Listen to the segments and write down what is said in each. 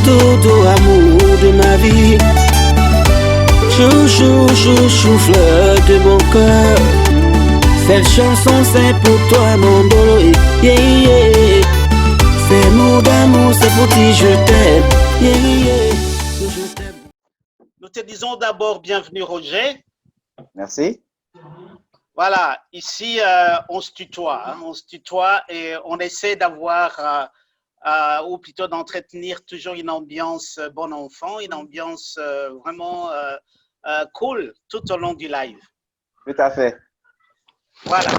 Doudou, amour de ma vie. Chouchou, chouchou, fleur de mon cœur. Cette chanson c'est pour toi mon dolo. Yeah, yeah. Ces mots d'amour c'est pour ti, je t'aime. Yeah, yeah. Je t'aime. Nous te disons d'abord bienvenue Roger. Merci. Voilà, ici on se tutoie, hein, on se tutoie et on essaie d'avoir, ou plutôt d'entretenir toujours une ambiance bon enfant, une ambiance vraiment cool tout au long du live. Tout à fait. Voilà.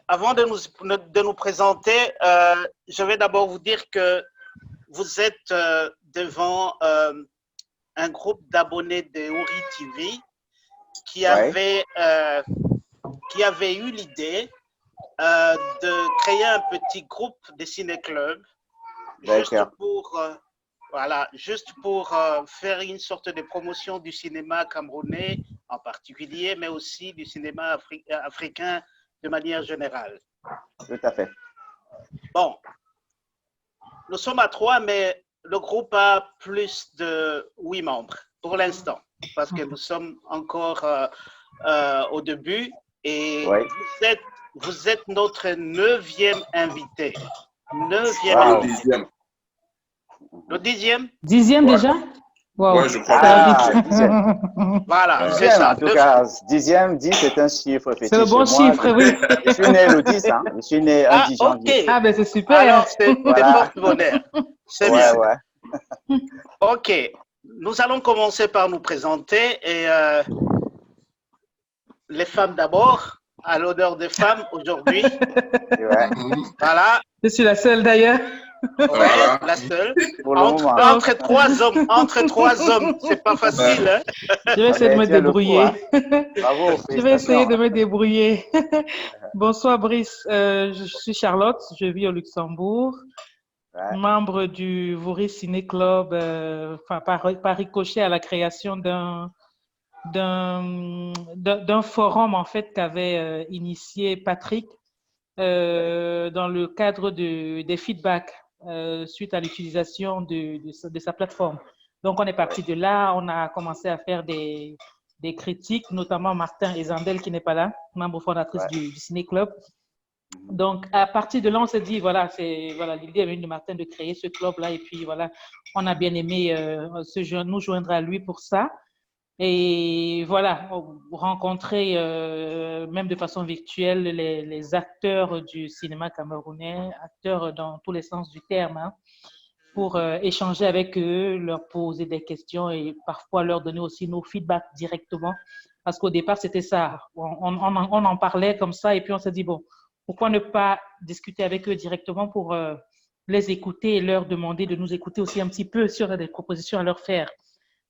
Avant de nous présenter, je vais d'abord vous dire que vous êtes devant un groupe d'abonnés de Ouri TV qui avait eu l'idée de créer un petit groupe de ciné-club juste pour faire une sorte de promotion du cinéma camerounais en particulier, mais aussi du cinéma africain de manière générale. Tout à fait. Bon, nous sommes à 3, mais le groupe a plus de 8 membres pour l'instant, parce que nous sommes encore au début et vous êtes notre 9e invité. 9e invité. Le 10e? 10e déjà? Wow. Ouais, je crois. Voilà, c'est ça. En tout cas, 10e, 10 c'est un chiffre fétiche. C'est le bon chiffre, oui. Je suis né le 10, hein. Je suis né un 10 janvier. Ah, ben c'est super. Alors, c'est porte-bonheur. C'est bien. Ouais. Ok, nous allons commencer par nous présenter et les femmes d'abord, à l'honneur des femmes aujourd'hui. Voilà. Je suis la seule d'ailleurs. Ouais, la seule. Entre 3 hommes, c'est pas facile. Hein? Je vais essayer de me débrouiller. Bravo. Je vais essayer de me débrouiller. Bonsoir Brice, je suis Charlotte, je vis au Luxembourg. Membre du Vouris Ciné Club, par ricochet à la création d'un forum en fait qu'avait initié Patrick dans le cadre des feedbacks suite à l'utilisation de sa plateforme. Donc on est parti de là, on a commencé à faire des critiques, notamment Martin Ezandel qui n'est pas là, membre fondatrice du Ciné Club. Donc, à partir de là, on s'est dit, l'idée est venue de Martin de créer ce club-là. Et puis, voilà, on a bien aimé nous joindre à lui pour ça. Et voilà, rencontrer, même de façon virtuelle, les acteurs du cinéma camerounais, acteurs dans tous les sens du terme, hein, pour échanger avec eux, leur poser des questions et parfois leur donner aussi nos feedbacks directement. Parce qu'au départ, c'était ça. On en parlait comme ça et puis on s'est dit, bon, pourquoi ne pas discuter avec eux directement pour les écouter et leur demander de nous écouter aussi un petit peu sur des propositions à leur faire.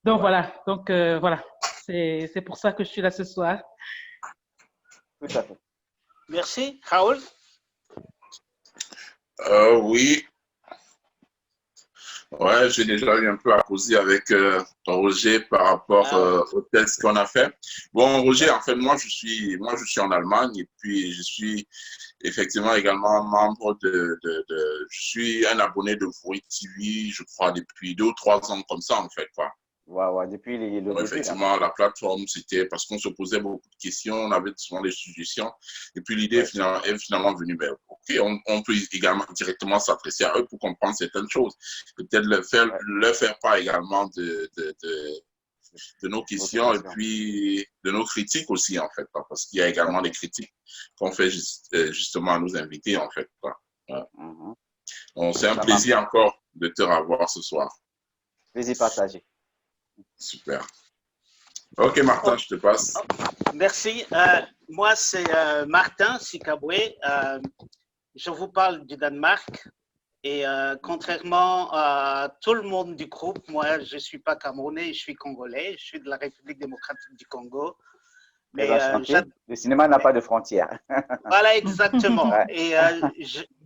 Donc voilà, c'est pour ça que je suis là ce soir. Tout à fait. Merci. Raoul? Oui. Ouais, j'ai déjà eu un peu à causer avec Roger par rapport au test qu'on a fait. Bon, Roger, en fait, moi, je suis en Allemagne et puis je suis effectivement également membre je suis un abonné de Vouri TV, je crois, depuis 2 ou 3 ans comme ça, en fait, quoi. Ouais, depuis le début. Effectivement, la plateforme, c'était parce qu'on se posait beaucoup de questions, on avait souvent des suggestions. Et puis l'idée est finalement venue, OK, on peut également directement s'adresser à eux pour comprendre certaines choses. Peut-être leur faire part également de nos questions et puis de nos critiques aussi, en fait. Parce qu'il y a également des critiques qu'on fait justement à nos invités, en fait. Donc, c'est un plaisir encore de te revoir ce soir. Plaisir partagé. Super. Ok, Martin, je te passe. Merci. Moi, c'est Martin Sikabwe. Je vous parle du Danemark. Et contrairement à tout le monde du groupe, moi, je ne suis pas camerounais, je suis congolais. Je suis de la République démocratique du Congo. Mais le cinéma n'a pas de frontières. Voilà, exactement. Et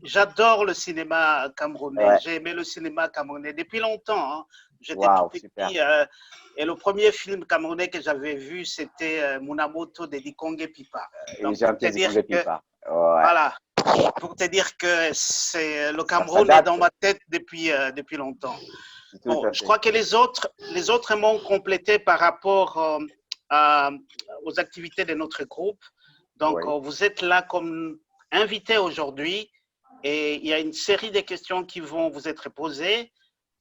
j'adore le cinéma camerounais. J'ai aimé le cinéma camerounais depuis longtemps. Hein. J'étais tout petit. Et le premier film camerounais que j'avais vu, c'était Munamoto de Dikonge Pipa. Donc, c'est dire que, voilà. pour te dire que le Cameroun est dans ma tête depuis longtemps. Bon, je crois que les autres m'ont complété par rapport aux activités de notre groupe. Donc, vous êtes là comme invité aujourd'hui et il y a une série de questions qui vont vous être posées.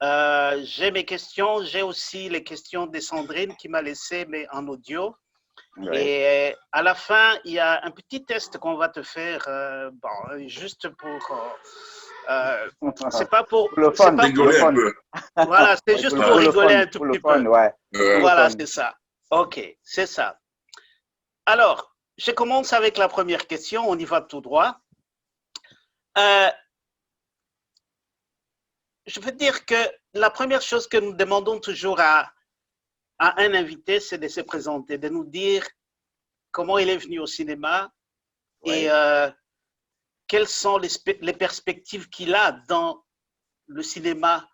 J'ai mes questions, j'ai aussi les questions de Sandrine qui m'a laissé mais en audio. Et à la fin, il y a un petit test qu'on va te faire, juste pour. C'est pas pour. Le fun, rigoler un peu. Voilà, c'est juste pour rigoler un tout petit peu. Ouais. Voilà, c'est ça. OK, c'est ça. Alors, je commence avec la première question, on y va tout droit. Je veux dire que la première chose que nous demandons toujours à un invité, c'est de se présenter, de nous dire comment il est venu au cinéma et quelles sont les perspectives qu'il a dans le cinéma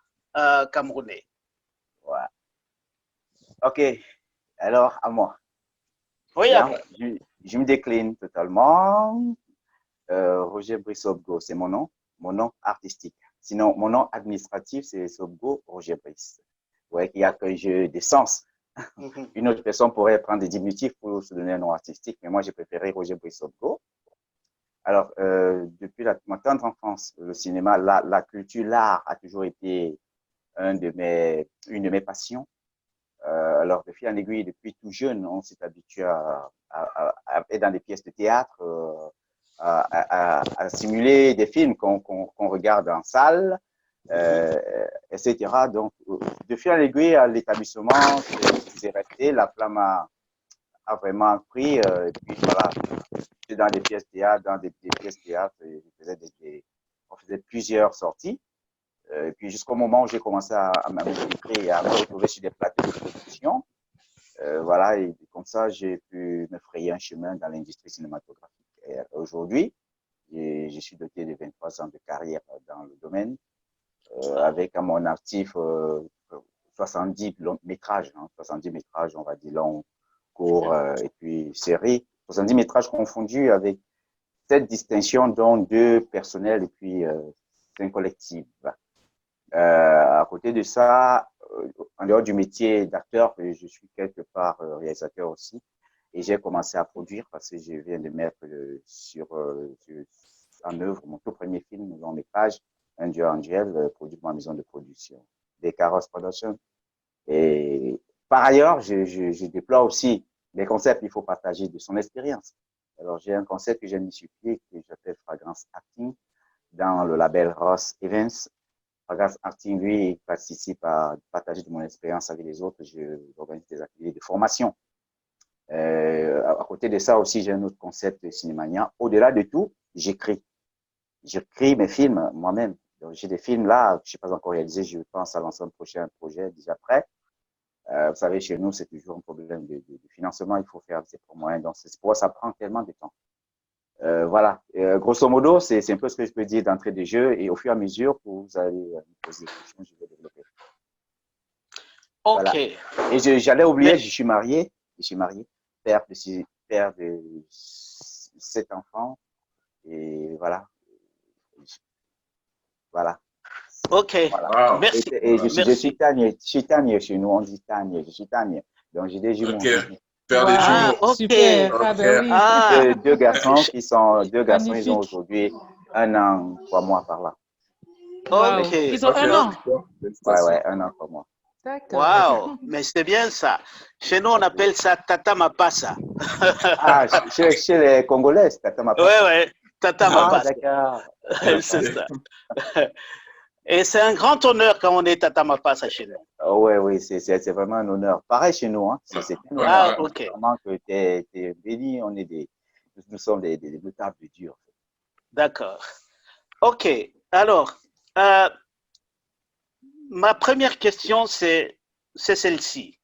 camerounais. Ouais. OK. Alors, à moi. Oui, à moi. Je me décline totalement. Roger Brice Sobgo, c'est mon nom artistique. Sinon, mon nom administratif, c'est Sobgo Roger Brice. Ouais, qui accueille des sens. Une autre personne pourrait prendre des diminutifs pour se donner un nom artistique, mais moi, j'ai préféré Roger Brice Sobgo. Alors, depuis ma tendre enfance, le cinéma, la culture, l'art a toujours été une de mes passions. Alors, de fil en aiguille, depuis tout jeune, on s'est habitué à être dans des pièces de théâtre, à simuler des films qu'on regarde en salle, etc. Donc, de fil en aiguille, à l'établissement, c'est resté, la flamme a vraiment pris. Et puis, voilà, j'étais dans des pièces théâtre, on faisait plusieurs sorties. Et puis, jusqu'au moment où j'ai commencé à m'impliquer et à me retrouver sur des plateaux de production. Voilà, et comme ça, j'ai pu me frayer un chemin dans l'industrie cinématographique. Et aujourd'hui, je suis doté de 23 ans de carrière dans le domaine, avec à mon actif 70 métrages, 70 métrages, on va dire longs, courts, et puis séries. 70 métrages confondus avec 7 distinctions, dont 2 personnels et puis 5 collectives. À côté de ça, en dehors du métier d'acteur, je suis quelque part réalisateur aussi. Et j'ai commencé à produire parce que je viens de mettre en œuvre mon tout premier film, long métrage, Un Dieu Angel, produit par ma maison de production, des Carros Productions. Et par ailleurs, je déploie aussi des concepts qu'il faut partager de son expérience. Alors, j'ai un concept que j'ai mis sur pied que j'appelle Fragrance Acting dans le label Ross Evans. Fragrance Acting, lui, participe à partager de mon expérience avec les autres. J'organise des activités de formation. À côté de ça aussi, j'ai un autre concept de Cinémania. Au-delà de tout, j'écris. J'écris mes films moi-même. Donc, j'ai des films là, je ne suis pas encore réalisé. Je pense à lancer un prochain projet déjà prêt. Vous savez, chez nous, c'est toujours un problème de financement. Il faut faire ses propres moyens. Donc, c'est pourquoi ça prend tellement de temps. Voilà. Grosso modo, c'est un peu ce que je peux dire d'entrée de jeu. Et au fur et à mesure, vous allez me poser des questions, je vais développer. OK. Voilà. Et j'allais oublier, je suis marié. Père de 7 enfants. Et voilà. Voilà. OK. Voilà. Wow. Merci. Et je suis Tagne chez nous, on dit Tagne. Je suis Tagne. Donc, j'ai des jumeaux. OK. Père des jumeaux. OK. Super. Ah, ben oui. Deux garçons, ils ont aujourd'hui 1 an, 3 mois par là. Wow. OK. Ils ont 1 an. Ouais, 1 an, 3 mois. Wow, mais c'est bien ça. Chez nous, on appelle ça Tata Mapasa. Chez les Congolais, Tata Mapasa. Ouais, Tata Mapasa. D'accord. C'est ça. Et c'est un grand honneur quand on est Tata Mapasa chez nous. Oui, c'est vraiment un honneur. Pareil chez nous, hein. C'est un honneur. OK. Vraiment que tu es béni, nous sommes des notables durs. D'accord. OK. Alors, ma première question, c'est celle-ci.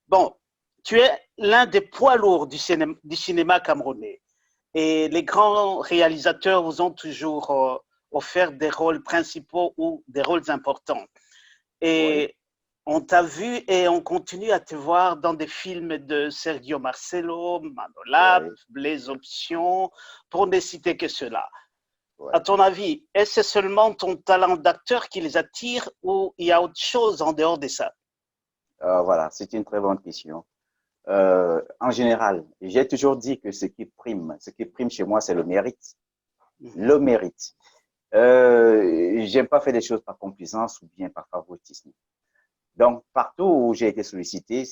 Bon, tu es l'un des poids lourds du cinéma camerounais et les grands réalisateurs vous ont toujours offert des rôles principaux ou des rôles importants. Et on t'a vu et on continue à te voir dans des films de Sergio Marcelo, Manolap, Les Options, pour ne citer que cela. à ton avis, est-ce seulement ton talent d'acteur qui les attire ou il y a autre chose en dehors de ça? Voilà, c'est une très bonne question. En général, j'ai toujours dit que ce qui prime chez moi, c'est le mérite. Le mérite. J'aime pas faire des choses par complaisance ou bien par favoritisme. Donc, partout où j'ai été sollicité,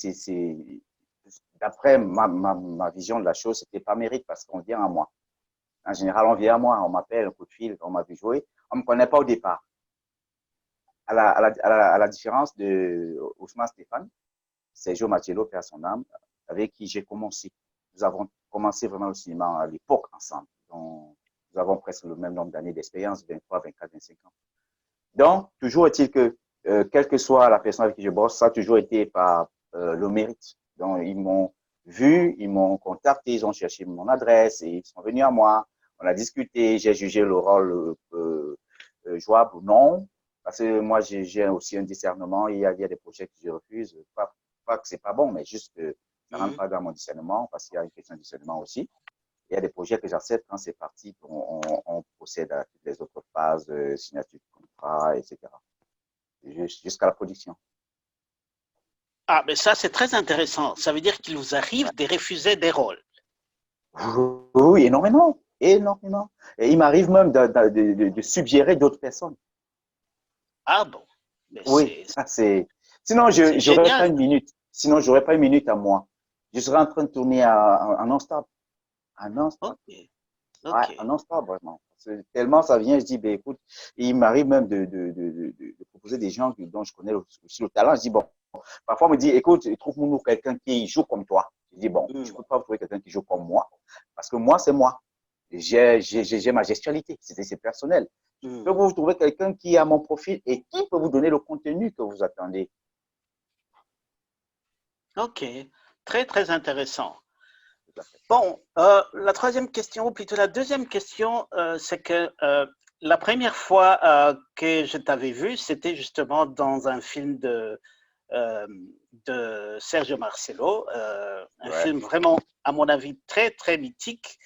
d'après ma vision de la chose, c'était pas mérite parce qu'on vient à moi. En général, on vient à moi, on m'appelle, un coup de fil, on m'a vu jouer. On me connaît pas au départ. À la différence de Ousmane Stéphane, Sergio Marcello, père son âme, avec qui j'ai commencé. Nous avons commencé vraiment le cinéma à l'époque ensemble. Donc, nous avons presque le même nombre d'années d'expérience, 23, 24, 25 ans. Donc, toujours est-il que, quelle que soit la personne avec qui je bosse, ça a toujours été par le mérite. Donc, ils m'ont vu, ils m'ont contacté, ils ont cherché mon adresse et ils sont venus à moi. On a discuté, j'ai jugé le rôle jouable ou non. Parce que moi, j'ai aussi un discernement. Il y a des projets que je refuse. Pas que c'est pas bon, mais juste que ça rentre pas dans mon discernement parce qu'il y a une question de discernement aussi. Il y a des projets que j'accepte quand c'est parti, on procède à toutes les autres phases, signature de contrat, etc. Jusqu'à la production. Ah, mais ça, c'est très intéressant. Ça veut dire qu'il vous arrive de refuser des rôles. Oui, énormément. Énormément. Et il m'arrive même de suggérer d'autres personnes. Ah bon? Mais Oui, ça c'est. Sinon, j'aurais pas une minute. Sinon, j'aurais pas une minute à moi. Je serais en train de tourner en non-stop. En non-stop. Okay. Ouais, en non-stop, vraiment. Tellement ça vient, je dis, ben écoute, il m'arrive même de proposer des gens dont je connais aussi le talent. Je dis, bon, parfois on me dit, écoute, trouve-nous quelqu'un qui joue comme toi. Je dis, bon, je ne peux pas trouver quelqu'un qui joue comme moi, parce que moi, c'est moi. J'ai ma gestualité, c'est personnel. Je peux vous trouver quelqu'un qui a mon profil et qui peut vous donner le contenu que vous attendez. Ok, très, très intéressant. Bon, la troisième question, ou plutôt la deuxième question, c'est que la première fois que je t'avais vu, c'était justement dans un film de Sergio Marcello, un film vraiment, à mon avis, très, très mythique,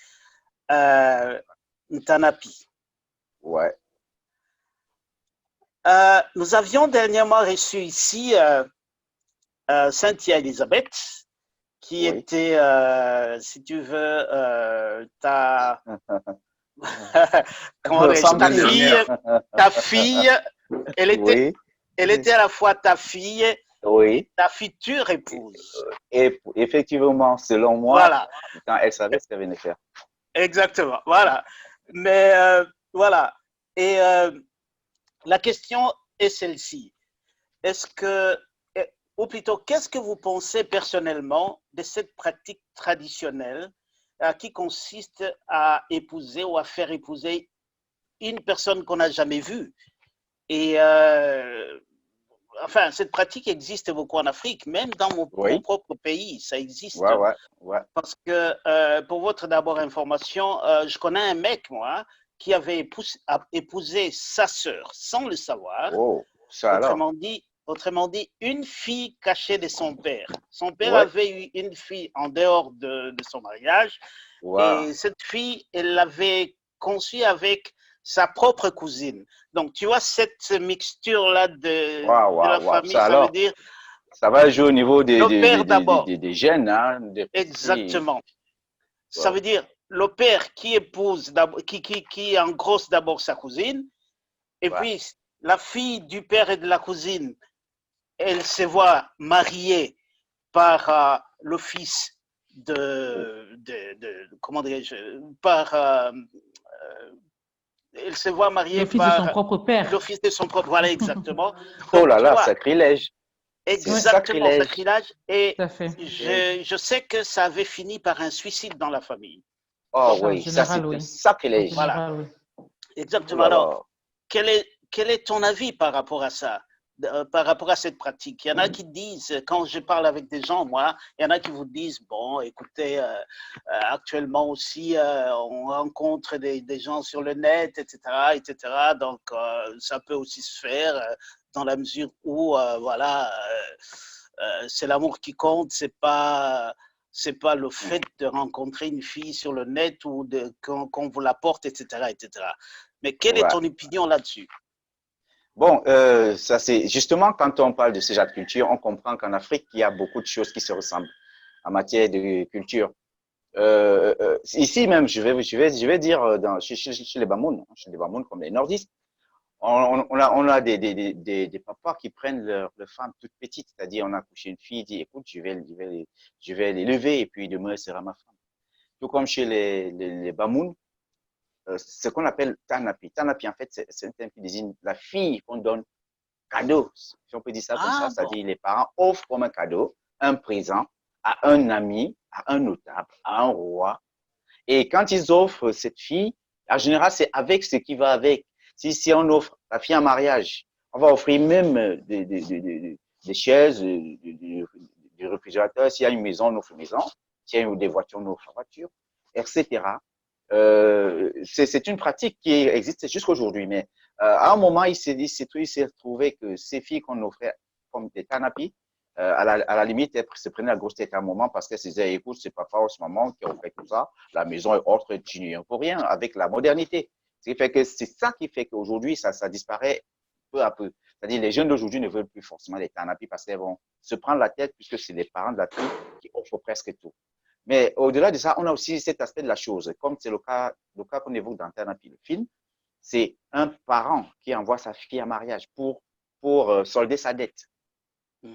Ntanapi. Ouais. Nous avions dernièrement reçu ici Cynthia Elisabeth, qui était, si tu veux, comment ta fille, elle était à la fois ta fille et ta future épouse. Et effectivement, selon moi, voilà. Quand elle savait ce qu'elle venait faire. Exactement, voilà. Mais voilà. Et la question est celle-ci. Est-ce que, ou plutôt, qu'est-ce que vous pensez personnellement de cette pratique traditionnelle qui consiste à épouser ou à faire épouser une personne qu'on n'a jamais vue? Et enfin, cette pratique existe beaucoup en Afrique, même dans mon propre pays, ça existe. Parce que, pour votre d'abord information, je connais un mec, moi, qui avait épousé sa sœur sans le savoir. Autrement dit, une fille cachée de son père. Son père avait eu une fille en dehors de son mariage. Et cette fille, elle l'avait conçue avec sa propre cousine. Donc, tu vois, cette mixture-là de la famille, ça veut dire... Ça va jouer au niveau des gènes. Hein, exactement. Ça veut dire le père qui épouse, qui engrosse d'abord sa cousine, et puis la fille du père et de la cousine, elle se voit mariée par le fils comment dirais-je, par... elle se voit mariée le fils de son propre père. Le fils de son propre, voilà, exactement. Oh là là, sacrilège. Exactement, sacrilège. Et je sais que ça avait fini par un suicide dans la famille. Oh oui, ça c'est sacrilège. Voilà. Exactement. Alors, quel est ton avis par rapport à ça, par rapport à cette pratique? Il y en a qui disent, quand je parle avec des gens, moi, il y en a qui vous disent, bon, écoutez, actuellement aussi, on rencontre des gens sur le net, etc., etc. Donc, ça peut aussi se faire dans la mesure où, voilà, c'est l'amour qui compte, c'est pas le fait de rencontrer une fille sur le net ou qu'on vous l'apporte, etc., etc. Mais quelle est ton opinion là-dessus? Bon, ça c'est justement quand on parle de ce genre de culture, on comprend qu'en Afrique, il y a beaucoup de choses qui se ressemblent en matière de culture. Ici même, je vais dire chez les Bamoun, chez les Bamoun comme les nordistes, on a des papas qui prennent leurs femmes toutes petites, c'est-à-dire on a couché une fille, dit écoute, je vais l'élever et puis demain elle sera ma femme. Tout comme chez les Bamoun, ce qu'on appelle Tanapi. Tanapi, en fait, c'est un terme qui désigne la fille qu'on donne cadeau. Si on peut dire ça comme ça, c'est-à-dire les parents offrent comme un cadeau, un présent à un ami, à un notable, à un roi. Et quand ils offrent cette fille, en général, c'est avec ce qui va avec. Si on offre la fille en mariage, on va offrir même des chaises, du réfrigérateur. S'il y a une maison, on offre une maison. S'il y a des voitures, on offre une voiture, etc. C'est une pratique qui existe jusqu'aujourd'hui, mais à un moment, il s'est trouvé que ces filles qu'on offrait comme des canapés, à la limite, elles se prenaient la grosse tête à un moment parce qu'elles se disaient, écoute, c'est papa ou ce maman qui ont fait tout ça, la maison est autre, tu n'y es pour rien avec la modernité. Ce qui fait que c'est ça qui fait qu'aujourd'hui, ça disparaît peu à peu. C'est-à-dire, les jeunes d'aujourd'hui ne veulent plus forcément des canapés parce qu'elles vont se prendre la tête puisque c'est les parents de la fille qui offrent presque tout. Mais au-delà de ça, on a aussi cet aspect de la chose. Comme c'est le cas qu'on évoque dans Tanapi, le film, c'est un parent qui envoie sa fille en mariage pour solder sa dette.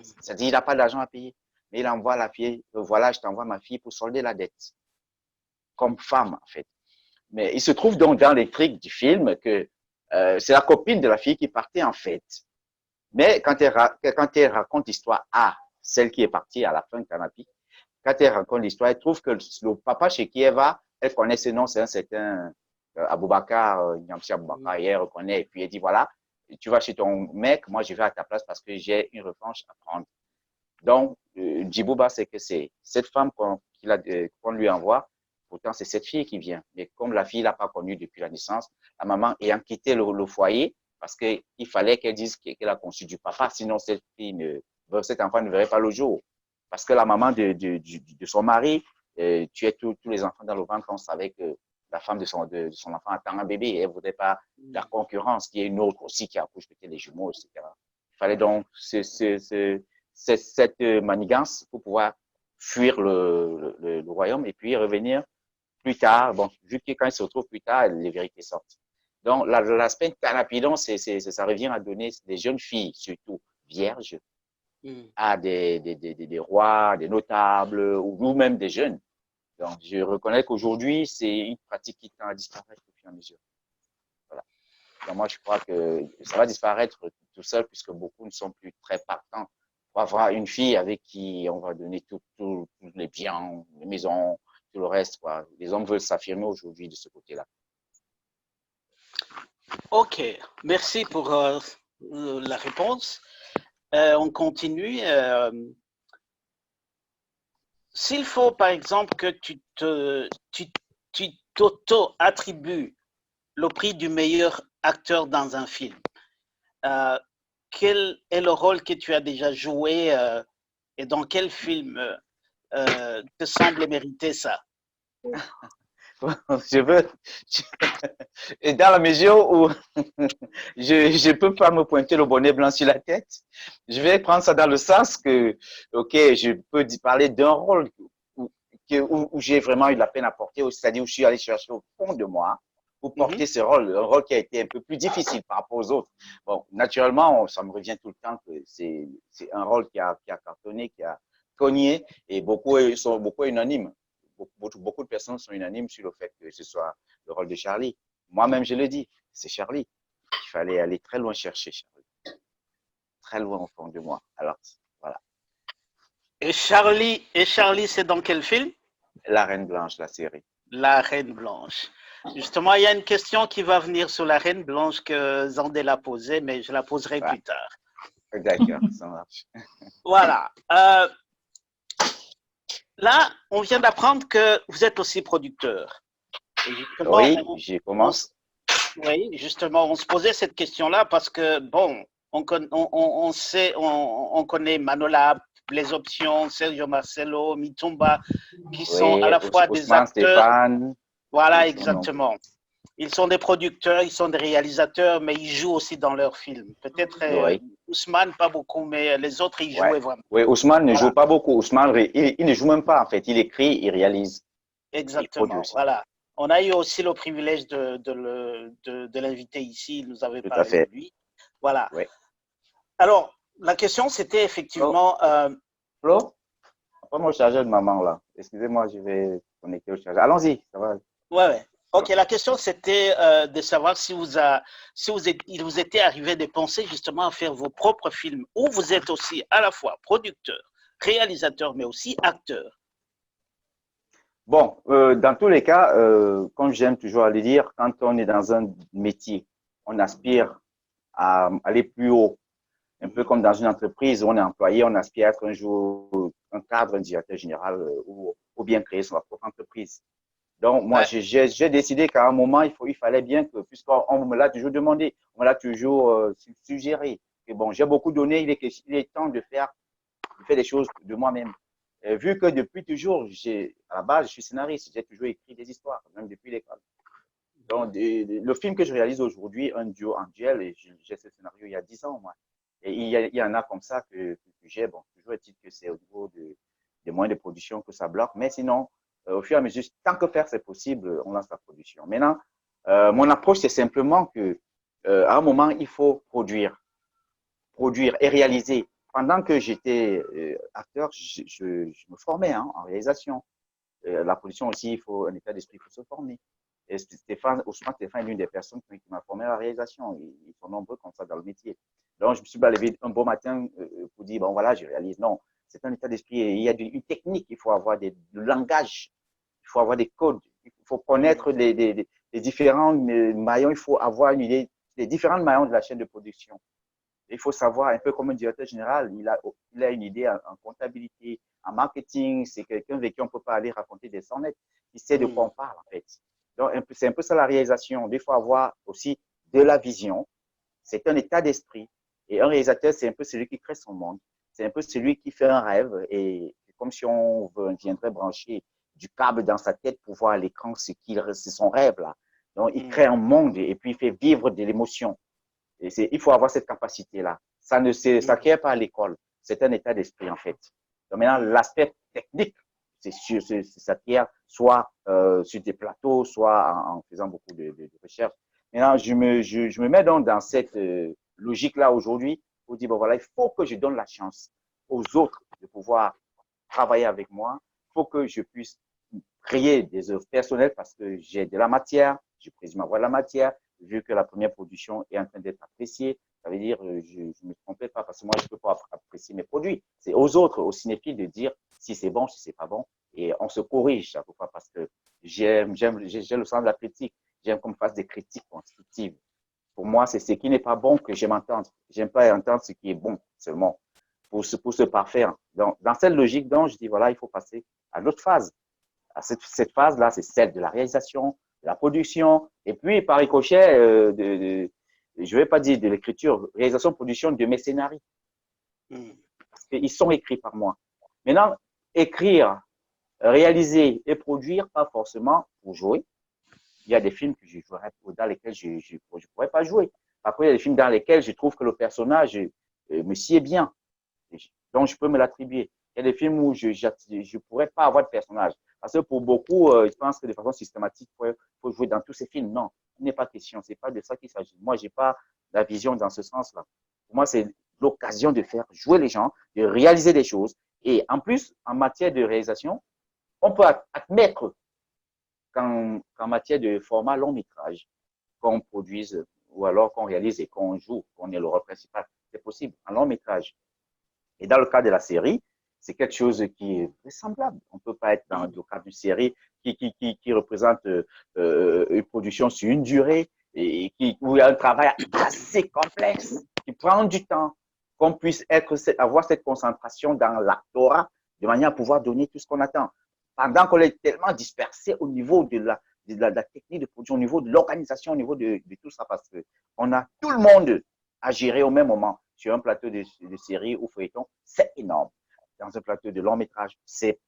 C'est-à-dire, il n'a pas d'argent à payer, mais il envoie la fille, voilà, je t'envoie ma fille pour solder la dette. Comme femme, en fait. Mais il se trouve donc dans les trucs du film que c'est la copine de la fille qui partait, en fait. Mais quand elle raconte l'histoire à celle qui est partie à la fin de Tanapi, quand elle raconte l'histoire, elle trouve que le papa chez qui elle va, elle connaît ce nom, c'est un certain Aboubakar, Nyamsi Aboubakar, et elle reconnaît. Et puis elle dit, voilà, tu vas chez ton mec, moi je vais à ta place parce que j'ai une revanche à prendre. Donc, Djibouba, c'est que c'est cette femme qu'on lui envoie, pourtant c'est cette fille qui vient. Mais comme la fille l'a pas connue depuis la naissance, la maman ayant quitté le foyer, parce qu'il fallait qu'elle dise qu'elle a conçu du papa, sinon cet enfant ne verrait pas le jour. Parce que la maman de son mari tuait tous les enfants dans le ventre. On savait que la femme de son enfant attend un bébé et elle ne voudrait pas la concurrence, qui est une autre aussi qui accouche peut-être les jumeaux, etc. Il fallait donc cette manigance pour pouvoir fuir le royaume et puis revenir plus tard. Bon, vu que quand il se retrouve plus tard, les vérités sortent. Donc, l'aspect canapidon, ça revient à donner des jeunes filles, surtout vierges, à des rois, des notables ou même des jeunes. Donc, je reconnais qu'aujourd'hui, c'est une pratique qui tend à disparaître au fur et à mesure. Voilà. Donc, moi, je crois que ça va disparaître tout seul puisque beaucoup ne sont plus très partants pour avoir une fille avec qui on va donner tous les biens, les maisons, tout le reste, quoi. Les hommes veulent s'affirmer aujourd'hui de ce côté-là. Ok, merci pour la réponse. On continue. S'il faut, par exemple, que tu t'auto-attribues le prix du meilleur acteur dans un film, quel est le rôle que tu as déjà joué et dans quel film te semble mériter ça? Et dans la mesure où je peux pas me pointer le bonnet blanc sur la tête, je vais prendre ça dans le sens que, ok, je peux parler d'un rôle où j'ai vraiment eu de la peine à porter, c'est-à-dire où je suis allé chercher au fond de moi pour porter ce rôle, un rôle qui a été un peu plus difficile par rapport aux autres. Bon, naturellement, ça me revient tout le temps que c'est un rôle qui a cartonné, qui a cogné, et beaucoup sont unanimes. Beaucoup de personnes sont unanimes sur le fait que ce soit le rôle de Charlie. Moi-même, je le dis, c'est Charlie. Il fallait aller très loin chercher Charlie. Très loin au fond de moi. Alors, voilà. Et Charlie, c'est dans quel film? La Reine Blanche, la série. La Reine Blanche. Justement, il y a une question qui va venir sur la Reine Blanche que Zandel a posée, mais je la poserai plus tard. D'accord, ça marche. Voilà. Là, on vient d'apprendre que vous êtes aussi producteur. Oui, j'y commence. Oui, justement, on se posait cette question-là parce que, bon, on connaît Manola, Les Options, Sergio Marcelo, Mitumba, qui sont à la fois des acteurs. Stéphane. Voilà, exactement. Ils sont des producteurs, ils sont des réalisateurs, mais ils jouent aussi dans leurs films. Peut-être Oui. Ousmane, pas beaucoup, mais les autres, ils jouaient vraiment. Oui, Ousmane ne Voilà. joue pas beaucoup. Ousmane, il ne joue même pas, en fait. Il écrit, il réalise. Il produit Exactement, aussi. voilà. On a eu aussi le privilège de l'inviter ici. Il nous avait Tout à parlé fait. de lui. Voilà. Oui. Alors, la question, c'était Flo, effectivement... Flo, prends mon chargeur de maman, là. Excusez-moi, je vais connecter au chargeur. Allons-y, ça va. ouais. OK, la question, c'était de savoir si il vous était arrivé de penser justement à faire vos propres films, ou vous êtes aussi à la fois producteur, réalisateur, mais aussi acteur. Bon, dans tous les cas, comme j'aime toujours à le dire, quand on est dans un métier, on aspire à aller plus haut. Un peu comme dans une entreprise où on est employé, on aspire à être un jour un cadre, un directeur général ou bien créer son propre entreprise. Donc, moi, Ouais. j'ai décidé qu'à un moment, il fallait bien que, puisqu'on me l'a toujours demandé, on me l'a toujours suggéré, que bon, j'ai beaucoup donné, il est temps de faire des choses de moi-même. Vu que depuis toujours, à la base, je suis scénariste, j'ai toujours écrit des histoires, même depuis l'école. Donc, le film que je réalise aujourd'hui, Un duo Angel, et j'ai ce scénario il y a 10 ans, moi. Et il y en a comme ça que j'ai, bon, toujours est-il que c'est au niveau des moyens de production que ça bloque, mais sinon, au fur et à mesure, tant que faire c'est possible, on lance la production. Maintenant, mon approche, c'est simplement que, à un moment, il faut produire et réaliser. Pendant que j'étais acteur, je me formais en réalisation. La production aussi, il faut un état d'esprit, il faut se former. Et Ousmane Stéphane est l'une des personnes qui m'a formé à la réalisation. Ils sont nombreux comme ça dans le métier. Donc, je me suis pas levé un beau matin pour dire, bon, voilà, je réalise. Non, c'est un état d'esprit. Il y a une technique, il faut avoir du langage, il faut avoir des codes, il faut connaître les différents maillons, il faut avoir une idée des différents maillons de la chaîne de production. Il faut savoir, un peu comme un directeur général, il a une idée en comptabilité, en marketing. C'est quelqu'un avec qui on ne peut pas aller raconter des sonnettes. Il sait de quoi on parle, en fait. Donc, c'est un peu ça la réalisation. Il faut avoir aussi de la vision. C'est un état d'esprit. Et un réalisateur, c'est un peu celui qui crée son monde. C'est un peu celui qui fait un rêve. Et c'est comme si on viendrait brancher du câble dans sa tête pour voir à l'écran c'est son rêve, là. Donc, il crée un monde et puis il fait vivre de l'émotion. Il faut avoir cette capacité-là. Ça ne s'acquiert pas à l'école. C'est un état d'esprit, en fait. Donc maintenant, l'aspect technique, ça s'acquiert soit sur des plateaux, soit en faisant beaucoup de recherches. Maintenant, je me mets donc dans cette logique-là aujourd'hui pour dire, bon voilà, il faut que je donne la chance aux autres de pouvoir travailler avec moi. Il faut que je puisse créer des œuvres personnelles parce que j'ai de la matière, je présume avoir de la matière, vu que la première production est en train d'être appréciée. Ça veut dire, je ne me trompais pas parce que moi, je ne peux pas apprécier mes produits. C'est aux autres, aux cinéphiles de dire si c'est bon, si c'est pas bon. Et on se corrige chaque fois parce que j'ai le sens de la critique. J'aime qu'on me fasse des critiques constructives. Pour moi, c'est ce qui n'est pas bon que j'aime entendre. J'aime pas entendre ce qui est bon seulement pour se parfaire. Donc, dans cette logique, donc, je dis, voilà, il faut passer à l'autre phase. Cette phase-là, c'est celle de la réalisation, de la production, et puis par ricochet, je ne vais pas dire de l'écriture, réalisation, production de mes scénarios. Parce qu'ils sont écrits par moi. Maintenant, écrire, réaliser et produire, pas forcément pour jouer. Il y a des films que dans lesquels je ne pourrais pas jouer. Par contre, il y a des films dans lesquels je trouve que le personnage me sied bien. Donc, je peux me l'attribuer. Il y a des films où je ne pourrais pas avoir de personnage. Parce que pour beaucoup, ils pensent que de façon systématique, il faut jouer dans tous ces films. Non, il n'est pas question. Ce n'est pas de ça qu'il s'agit. Moi, je n'ai pas la vision dans ce sens-là. Pour moi, c'est l'occasion de faire jouer les gens, de réaliser des choses. Et en plus, en matière de réalisation, on peut admettre qu'en matière de format long métrage, qu'on produise ou alors qu'on réalise et qu'on joue, qu'on est le rôle principal, c'est possible en long métrage. Et dans le cas de la série, c'est quelque chose qui est vraisemblable. On ne peut pas être dans le cas d'une série qui représente une production sur une durée et où il y a un travail assez complexe, qui prend du temps, qu'on puisse avoir cette concentration dans l'actorat de manière à pouvoir donner tout ce qu'on attend. Pendant qu'on est tellement dispersé au niveau de la technique de production, au niveau de l'organisation, au niveau de tout ça, parce qu'on a tout le monde à gérer au même moment sur un plateau de série ou feuilleton, c'est énorme. Dans un plateau de long métrage, c'est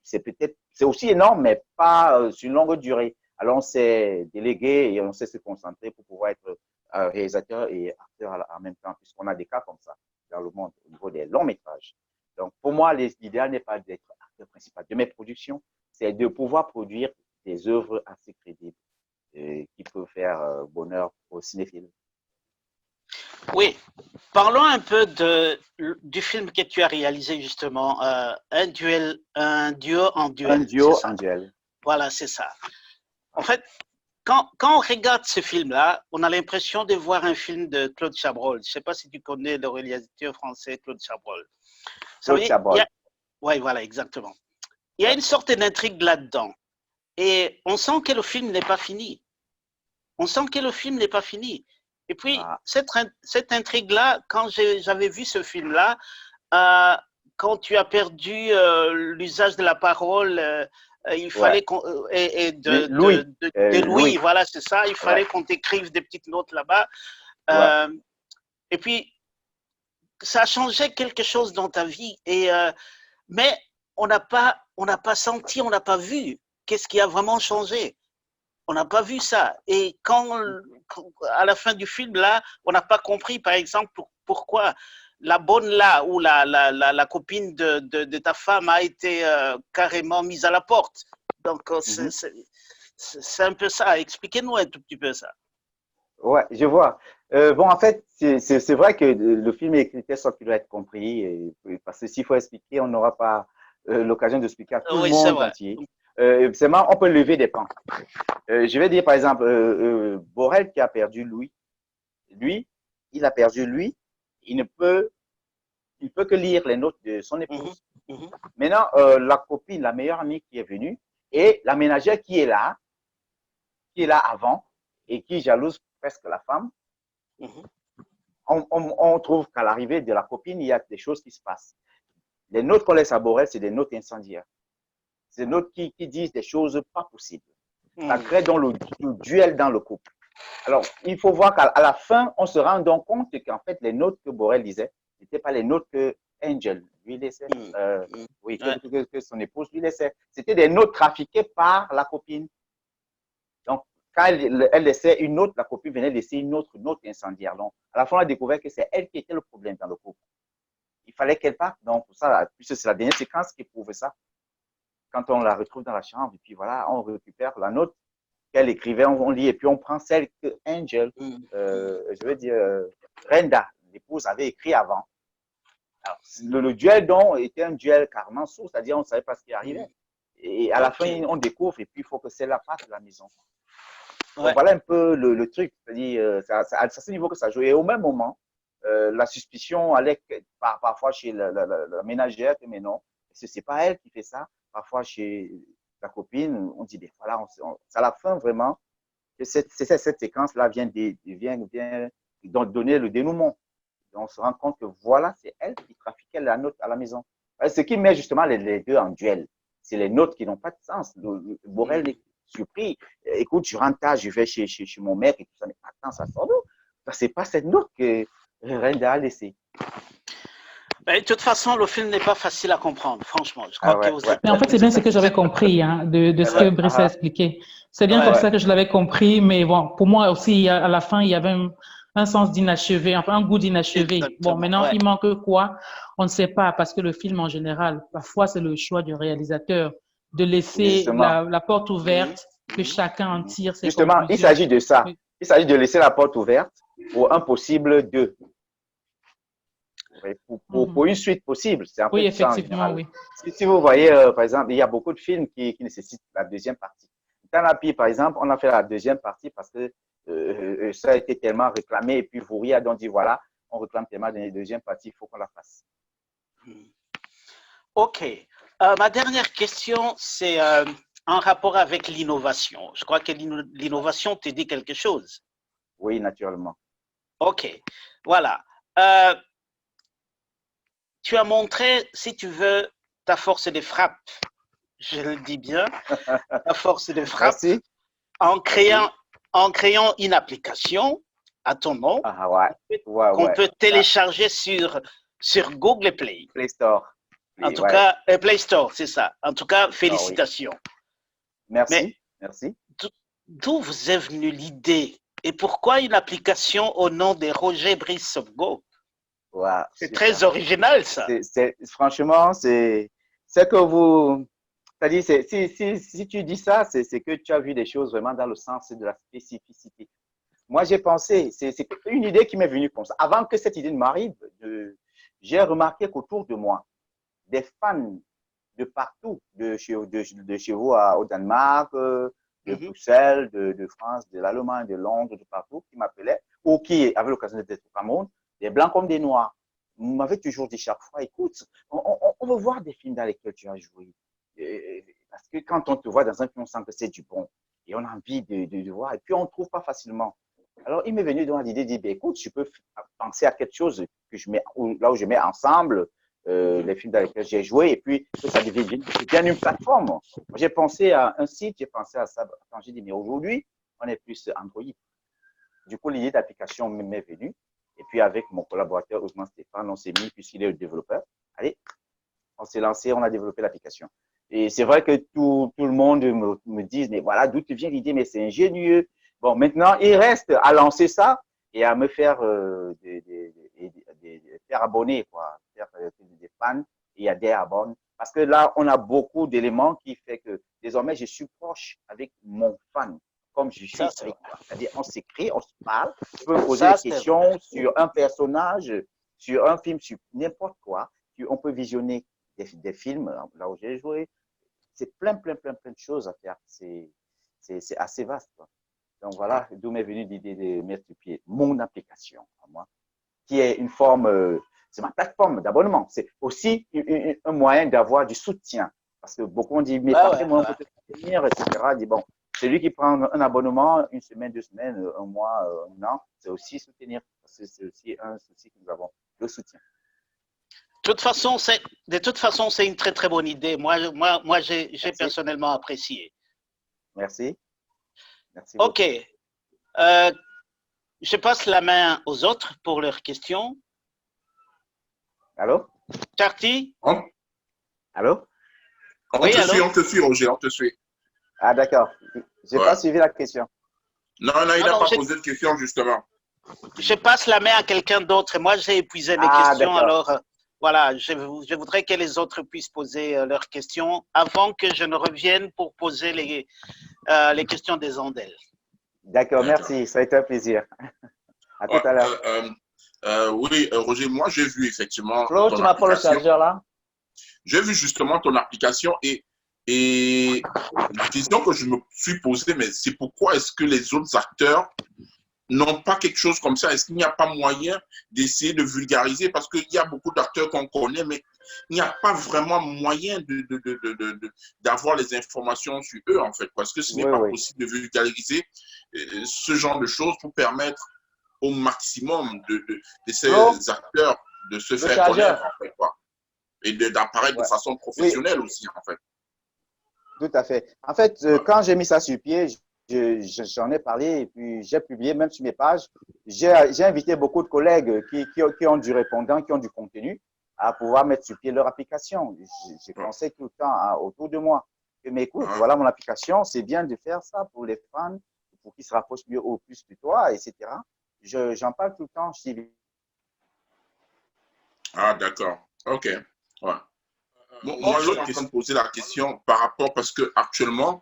aussi énorme, mais pas sur une longue durée. Alors, on s'est délégué et on s'est se concentrer pour pouvoir être réalisateur et acteur en même temps, puisqu'on a des cas comme ça dans le monde au niveau des longs métrages. Donc, pour moi, l'idéal n'est pas d'être acteur principal de mes productions, c'est de pouvoir produire des œuvres assez crédibles qui peuvent faire bonheur aux cinéphiles. Oui, parlons un peu du film que tu as réalisé justement, un duo en duel. Un duo en duel. Voilà, c'est ça. En fait, quand on regarde ce film-là, on a l'impression de voir un film de Claude Chabrol. Je ne sais pas si tu connais le réalisateur français Claude Chabrol. Claude Chabrol. Oui, voilà, exactement. Il y a une sorte d'intrigue là-dedans. Et on sent que le film n'est pas fini. On sent que le film n'est pas fini. Et puis, cette intrigue-là, quand j'avais vu ce film-là, quand tu as perdu l'usage de la parole, il fallait qu'on. Louis, voilà, c'est ça. Il fallait qu'on t'écrive des petites notes là-bas. Et puis, ça a changé quelque chose dans ta vie. Mais on n'a pas senti, on n'a pas vu qu'est-ce qui a vraiment changé. On n'a pas vu ça. Et à la fin du film, là, on n'a pas compris, par exemple, pourquoi la bonne là, ou la copine de ta femme a été carrément mise à la porte. Donc, c'est un peu ça. Expliquez-nous un tout petit peu ça. Ouais, je vois. Bon, en fait, c'est vrai que le film est écrit de sorte qu'il doit être compris. Parce que s'il faut expliquer, on n'aura pas l'occasion de expliquer à tout le monde entier. Seulement, on peut lever des pans. Je vais dire, par exemple, Borel qui a perdu Louis. Lui, il a perdu lui. Il ne peut que lire les notes de son épouse. Maintenant, la copine, la meilleure amie qui est venue, et la ménagère qui est là avant, et qui jalouse presque la femme, on trouve qu'à l'arrivée de la copine, il y a des choses qui se passent. Les notes qu'on laisse à Borel, c'est des notes incendiaires. C'est des notes qui disent des choses pas possibles. Ça crée donc le duel dans le couple. Alors, il faut voir qu'à la fin, on se rend donc compte qu'en fait, les notes que Borel disait, ce n'étaient pas les notes que Angel lui laissait, que son épouse lui laissait. C'était des notes trafiquées par la copine. Donc, quand elle laissait une note, la copine venait laisser une autre note incendiaire. Donc, à la fin, on a découvert que c'est elle qui était le problème dans le couple. Il fallait qu'elle parte. Donc, pour ça, puisque c'est la dernière séquence qui prouve ça. Quand on la retrouve dans la chambre, et puis voilà, on récupère la note qu'elle écrivait, on lit, et puis on prend celle que Angel, je veux dire, Brenda, l'épouse, avait écrit avant. Alors, le duel, donc, était un duel carrément sourd, c'est-à-dire on ne savait pas ce qui arrivait. Et à la fin, on découvre, et puis il faut que celle-là parte de la maison. Donc, voilà un peu le truc, c'est-à-dire, c'est à ce niveau que ça joue. Et au même moment, la suspicion allait parfois chez la ménagère, mais non, c'est pas elle qui fait ça. Parfois chez la copine, on dit, bien voilà, c'est à la fin vraiment que cette séquence-là vient donner le dénouement. Et on se rend compte que voilà, c'est elle qui trafiquait la note à la maison. Ce qui met justement les deux en duel, c'est les notes qui n'ont pas de sens. Borel est surpris. Écoute, je rentre tard, je vais chez mon mec et tout ça, mais attends, ça sort d'où? C'est pas cette note que Brenda a laissée. De toute façon, le film n'est pas facile à comprendre, franchement. Je crois que vous êtes... Mais en fait, c'est bien ce que j'avais compris de ce que Brice a expliqué. C'est bien comme ça que je l'avais compris, mais bon, pour moi aussi, à la fin, il y avait un sens d'inachevé, enfin un goût d'inachevé. Bon, maintenant, il manque quoi? On ne sait pas, parce que le film, en général, parfois, c'est le choix du réalisateur de laisser la porte ouverte, que chacun en tire ses conclusions. Justement, il s'agit de ça. Il s'agit de laisser la porte ouverte pour un possible 2. Pour une suite possible. C'est un peu effectivement, oui. Si vous voyez, par exemple, il y a beaucoup de films qui nécessitent la deuxième partie. Dans la Pie, par exemple, on a fait la deuxième partie parce que ça a été tellement réclamé et puis Voury a donc dit, voilà, on réclame tellement dans la deuxième partie, il faut qu'on la fasse. OK. Ma dernière question, c'est en rapport avec l'innovation. Je crois que l'innovation te dit quelque chose. Oui, naturellement. OK. Voilà. Tu as montré, si tu veux, ta force de frappe. Je le dis bien, ta force de frappe. Merci. En créant une application à ton nom qu'on peut télécharger sur Google Play. Play Store. En tout cas, Play Store, c'est ça. En tout cas, félicitations. Merci. Merci. d'où vous est venue l'idée et pourquoi une application au nom de Roger Brice Go? Ouais, C'est super. très original, ça. Franchement, c'est que vous, c'est-à-dire, si tu dis ça, c'est que tu as vu des choses vraiment dans le sens de la spécificité. Moi, j'ai pensé, c'est une idée qui m'est venue comme ça. Avant que cette idée ne m'arrive, j'ai remarqué qu'autour de moi, des fans de partout, de chez vous au Danemark, de Bruxelles, de France, de l'Allemagne, de Londres, de partout, qui m'appelaient, ou qui avaient l'occasion d'être au Cameroun, des blancs comme des noirs. Vous m'avez toujours dit chaque fois, écoute, on veut voir des films dans lesquels tu as joué. Parce que quand on te voit dans un film, on sent que c'est du bon. Et on a envie de voir. Et puis, on ne trouve pas facilement. Alors, il m'est venu dans l'idée de dire, écoute, je peux penser à quelque chose que je mets, là où je mets ensemble les films dans lesquels j'ai joué, et puis que ça devienne une plateforme. J'ai pensé à un site, j'ai pensé à ça quand j'ai dit, mais aujourd'hui, on est plus Android. Du coup, l'idée d'application m'est venue. Et puis, avec mon collaborateur Ousmane Stéphane, on s'est mis, puisqu'il est le développeur. Allez, on s'est lancé, on a développé l'application. Et c'est vrai que tout le monde me dit, mais voilà, d'où te vient l'idée, mais c'est ingénieux. Bon, maintenant, il reste à lancer ça et à me faire faire abonner, quoi, faire des fans et à des abonnés. Parce que là, on a beaucoup d'éléments qui fait que désormais, je suis proche avec mon fan, comme je suis avec toi. C'est-à-dire, on s'écrit, on se parle, je peux poser des questions sur un personnage, sur un film, sur n'importe quoi. On peut visionner des films, là où j'ai joué. C'est plein de choses à faire. C'est assez vaste, quoi. Donc voilà, d'où m'est venue l'idée de mettre sur pied mon application à moi, qui est une forme, c'est ma plateforme d'abonnement. C'est aussi un moyen d'avoir du soutien. Parce que beaucoup ont dit, mais moi, on peut te soutenir, etc. Je dis, bon, celui qui prend un abonnement, une semaine, 2 semaines, un mois, un an, c'est aussi soutenir. C'est aussi un souci que nous avons, le soutien. De toute façon, c'est une très, très bonne idée. Moi j'ai personnellement apprécié. Merci. Merci beaucoup. OK. Je passe la main aux autres pour leurs questions. Allô? Charty? Allô? On te suit, Roger, on te suit. Ah, d'accord. Je n'ai pas suivi la question. Non, il n'a pas posé de question, justement. Je passe la main à quelqu'un d'autre. Moi, j'ai épuisé mes questions, alors voilà, je voudrais que les autres puissent poser leurs questions avant que je ne revienne pour poser les questions des Andels. D'accord, merci. Ça a été un plaisir. À tout à l'heure. Oui, Roger, moi, j'ai vu effectivement. Flo, tu m'as pas le chargeur là? J'ai vu justement ton application et la question que je me suis posée, mais c'est pourquoi est-ce que les autres acteurs n'ont pas quelque chose comme ça? Est-ce qu'il n'y a pas moyen d'essayer de vulgariser? Parce qu'il y a beaucoup d'acteurs qu'on connaît, mais il n'y a pas vraiment moyen d'avoir les informations sur eux, en fait, parce que ce n'est pas possible de vulgariser ce genre de choses pour permettre au maximum de ces acteurs de se faire connaître, en fait, quoi. Et d'apparaître de façon professionnelle aussi, en fait. Tout à fait. En fait, quand j'ai mis ça sur pied, j'en ai parlé et puis j'ai publié même sur mes pages. J'ai invité beaucoup de collègues qui ont du répondant, qui ont du contenu à pouvoir mettre sur pied leur application. J'ai pensé tout le temps autour de moi. Mais écoute, voilà mon application, c'est bien de faire ça pour les fans, pour qu'ils se rapprochent mieux au plus de toi, etc. J'en parle tout le temps. Ah, d'accord. OK. Ouais. Moi, je suis en train de poser la question par rapport, parce que actuellement,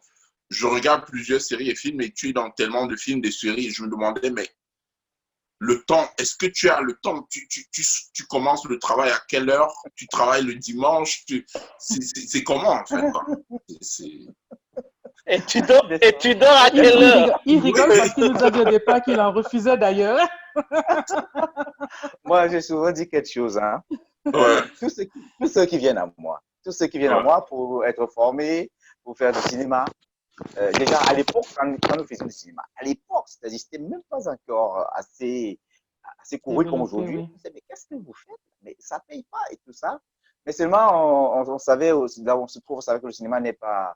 je regarde plusieurs séries et films et tu es dans tellement de films, des séries, et je me demandais, mais le temps, est-ce que tu as le temps? Tu commences le travail à quelle heure? Tu travailles le dimanche? C'est comment, en fait? Et tu dors à quelle heure? Il rigole parce qu'il nous a dit au départ qu'il en refusait d'ailleurs. Moi, j'ai souvent dit quelque chose. Hein. Tous ceux qui viennent à moi, pour être formés, pour faire du cinéma. Déjà, à l'époque, quand nous faisions du cinéma, à l'époque, c'est-à-dire c'était même pas encore assez couru comme aujourd'hui. On disait, mais qu'est-ce que vous faites? Mais ça ne paye pas et tout ça. Mais seulement, on savait, là où on se trouve, on savait que le cinéma n'est pas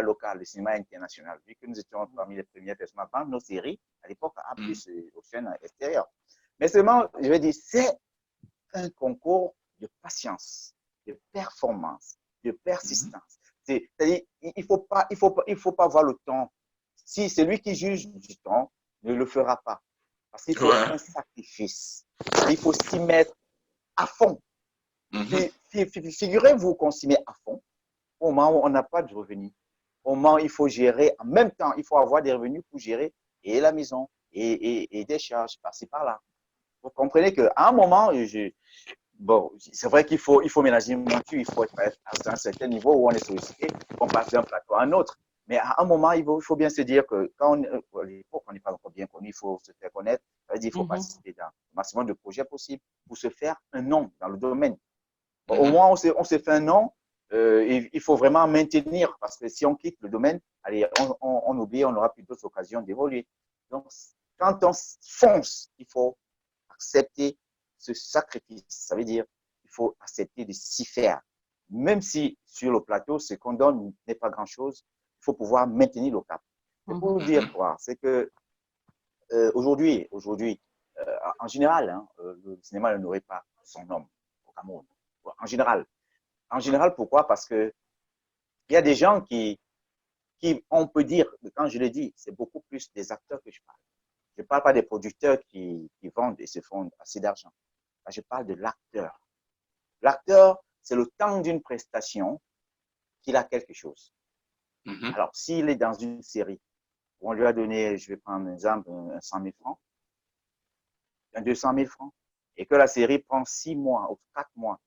local, le cinéma est international. Vu que nous étions parmi les premières personnes à vendre nos séries, à l'époque, à plus aux chaînes extérieures. Mais seulement, je vais dire, c'est un concours de patience, de performance, de persistance. C'est-à-dire, il faut pas voir le temps. si celui qui juge du temps ne le fera pas, parce qu'il faut un sacrifice, il faut s'y mettre à fond. Figurez-vous qu'on s'y met à fond au moment où on n'a pas de revenus, au moment où il faut gérer, en même temps, il faut avoir des revenus pour gérer et la maison et des charges par-ci par-là. Vous comprenez qu'à un moment, bon, c'est vrai qu'il faut ménager une monture, il faut être à un certain niveau où on est sollicité, on passe d'un plateau à un autre. Mais à un moment, il faut bien se dire que quand on n'est pas encore bien connu, il faut se faire connaître. Ça veut dire qu'il faut participer dans le maximum de projets possibles pour se faire un nom dans le domaine. Bon, au moins, on s'est fait un nom, il faut vraiment maintenir, parce que si on quitte le domaine, allez, on oublie, on n'aura plus d'autres occasions d'évoluer. Donc, quand on fonce, il faut accepter ce sacrifice. Ça veut dire qu'il faut accepter de s'y faire. Même si sur le plateau, ce qu'on donne n'est pas grand-chose, il faut pouvoir maintenir le cap. C'est pour vous dire quoi? C'est que aujourd'hui, en général, hein, le cinéma n'aurait pas son nom au Cameroun. En général, pourquoi? Parce que il y a des gens qui, on peut dire, quand je le dis, c'est beaucoup plus des acteurs que je parle. Je ne parle pas des producteurs qui vendent et se font assez d'argent. Je parle de l'acteur. L'acteur, c'est le temps d'une prestation qu'il a quelque chose. Alors, s'il est dans une série, où on lui a donné, je vais prendre un exemple, 100 000 francs, un 200 000 francs, et que la série prend 6 mois, ou 4 mois,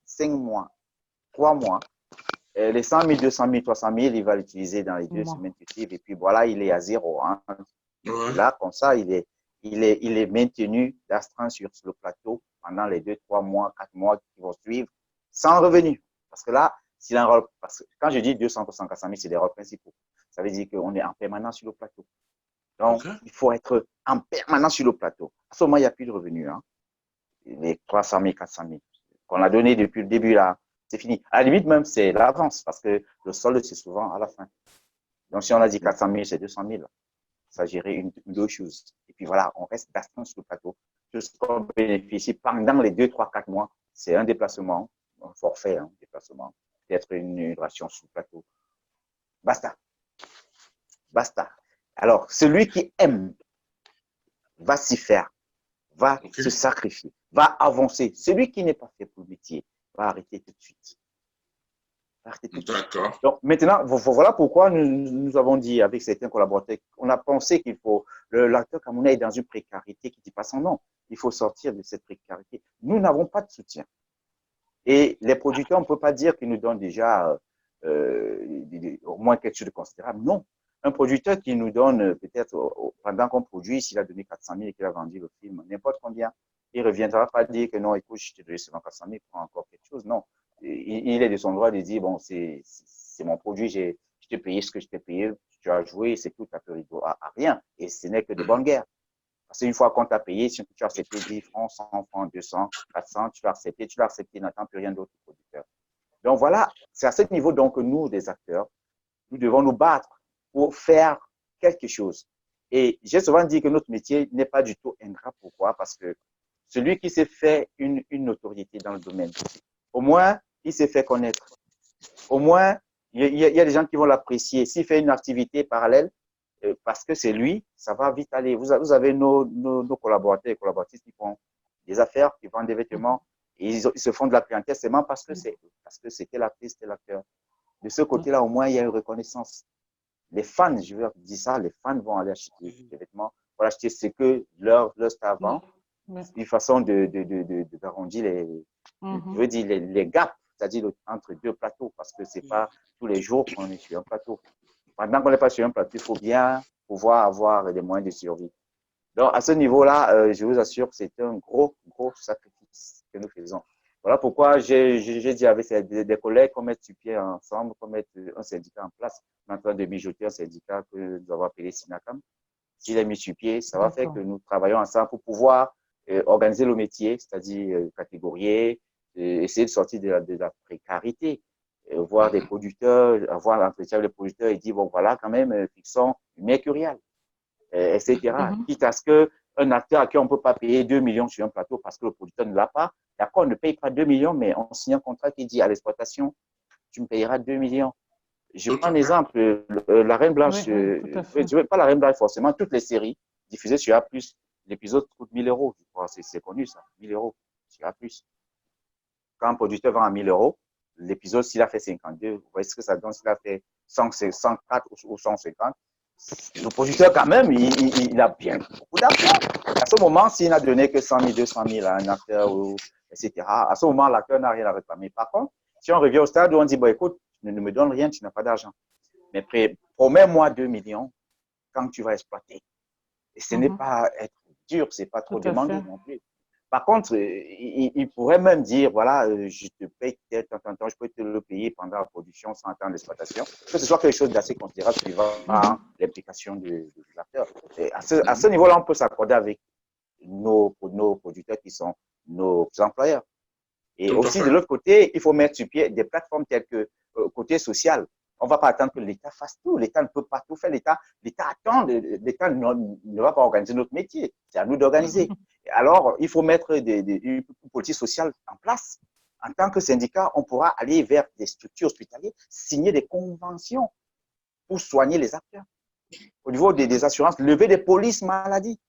5 mois, 3 mois, les 100 000, 200 000, 300 000, il va l'utiliser dans les 2 semaines qui suivent, et puis voilà, il est à zéro. Hein. Là, comme ça, il est maintenu d'astreint sur le plateau pendant les 2, 3 mois, 4 mois qui vont suivre, sans revenu. Parce que là, parce que quand je dis 200, 300, 400 000, c'est des rôles principaux. Ça veut dire qu'on est en permanence sur le plateau. Donc, il faut être en permanence sur le plateau. À ce moment, il n'y a plus de revenus. Hein. Les 300 000, 400 000 qu'on a donné depuis le début, là, c'est fini. À la limite, même, c'est l'avance, parce que le solde, c'est souvent à la fin. Donc, si on a dit 400 000, c'est 200 000. Ça gérer une deux choses. Et puis voilà, on reste d'astreint sur le plateau. Tout ce qu'on bénéficie pendant les 2, 3, 4 mois, c'est un déplacement, un forfait, un déplacement, peut-être une ration sur le plateau. Basta. Basta. Alors, celui qui aime va s'y faire, va se sacrifier, va avancer. Celui qui n'est pas fait pour le métier va arrêter tout de suite. D'accord. Donc, maintenant, voilà pourquoi nous avons dit avec certains collaborateurs, on a pensé qu'il faut, l'acteur camerounais est dans une précarité qui ne dit pas son nom. Il faut sortir de cette précarité. Nous n'avons pas de soutien. Et les producteurs, on ne peut pas dire qu'ils nous donnent déjà au moins quelque chose de considérable. Non. Un producteur qui nous donne peut-être, pendant qu'on produit, s'il a donné 400 000 et qu'il a vendu le film, n'importe combien, il ne reviendra pas dire que non, écoute, je t'ai donné seulement 400 000, prends encore quelque chose. Non. Il est de son droit de dire, bon, c'est mon produit, je t'ai payé ce que je t'ai payé, tu as joué, c'est tout, tu as peu rigolo à rien. Et ce n'est que de bonne guerre. Parce qu'une fois qu'on t'a payé, si tu as accepté 10 francs, 100 francs, 200, 400, tu l'as accepté, n'attends plus rien d'autre producteur. Donc voilà, c'est à ce niveau donc que nous, des acteurs, nous devons nous battre pour faire quelque chose. Et j'ai souvent dit que notre métier n'est pas du tout ingrat. Pourquoi? Parce que celui qui s'est fait une notoriété dans le domaine, au moins, il s'est fait connaître. Au moins, il y a des gens qui vont l'apprécier. S'il fait une activité parallèle, parce que c'est lui, ça va vite aller. Vous avez nos collaborateurs et collaboratrices qui font des affaires, qui vendent des vêtements, et ils se font de la clientèle seulement parce que c'était l'artiste et l'acteur. De ce côté-là, au moins, il y a une reconnaissance. Les fans, je veux dire ça, les fans vont aller acheter des vêtements, vont acheter ce que leur star vend. C'est une façon d'arrondir je veux dire les gaps, c'est-à-dire entre deux plateaux, parce que c'est pas tous les jours qu'on est sur un plateau. Pendant qu'on n'est pas sur un plateau, il faut bien pouvoir avoir des moyens de survie. Donc, à ce niveau-là, je vous assure que c'est un gros sacrifice que nous faisons. Voilà pourquoi j'ai dit avec des collègues qu'on mette sur pied ensemble, qu'on mette un syndicat en place. On est en train de mijoter un syndicat que nous avons appelé Sinacam. S'il est mis sur pied, ça va faire que nous travaillons ensemble pour pouvoir organiser le métier, c'est-à-dire catégorier, essayer de sortir de la précarité, voir des producteurs, avoir l'entretien avec les producteurs et dire, bon, voilà, quand même, fixons une mercuriale, etc. Quitte à ce qu'un acteur à qui on ne peut pas payer 2 millions sur un plateau parce que le producteur ne l'a pas, d'accord, on ne paye pas 2 millions, mais on signe un contrat qui dit à l'exploitation, tu me payeras 2 millions. Je Tout prends à un fait. exemple, La Reine Blanche, Oui, oui, tout à fait. je veux pas La Reine Blanche forcément, toutes les séries diffusées sur A+, l'épisode coûte 1000 euros, je crois, c'est connu ça, 1000 euros sur A+. Quand un producteur vend à 1000 euros, l'épisode, s'il a fait 52, vous voyez ce que ça donne s'il a fait 104 ou 150. Le producteur, quand même, il a bien beaucoup d'argent. À ce moment, s'il n'a donné que 100 000, 200 000 à un acteur, etc., à ce moment, l'acteur n'a rien à réclamer. Par contre, si on revient au stade où on dit, bon, écoute, ne me donne rien, tu n'as pas d'argent. Mais promets-moi 2 millions quand tu vas exploiter. Et ce n'est pas être dur, c'est pas trop Tout à fait. demandé non plus. Par contre, il pourrait même dire, voilà, je te paye peut-être temps, je peux te le payer pendant la production sans temps d'exploitation, que ce soit quelque chose d'assez considérable suivant l'implication de l'acteur. À ce niveau-là, on peut s'accorder avec nos producteurs qui sont nos employeurs. Et Tout à aussi, de fait. l'autre côté, il faut mettre sur pied des plateformes telles que côté social. On ne va pas attendre que l'État fasse tout. L'État ne peut pas tout faire. L'État attend. L'État ne va pas organiser notre métier. C'est à nous d'organiser. Alors, il faut mettre une politique sociale en place. En tant que syndicat, on pourra aller vers des structures hospitalières, signer des conventions pour soigner les acteurs. Au niveau des assurances, lever des polices maladie.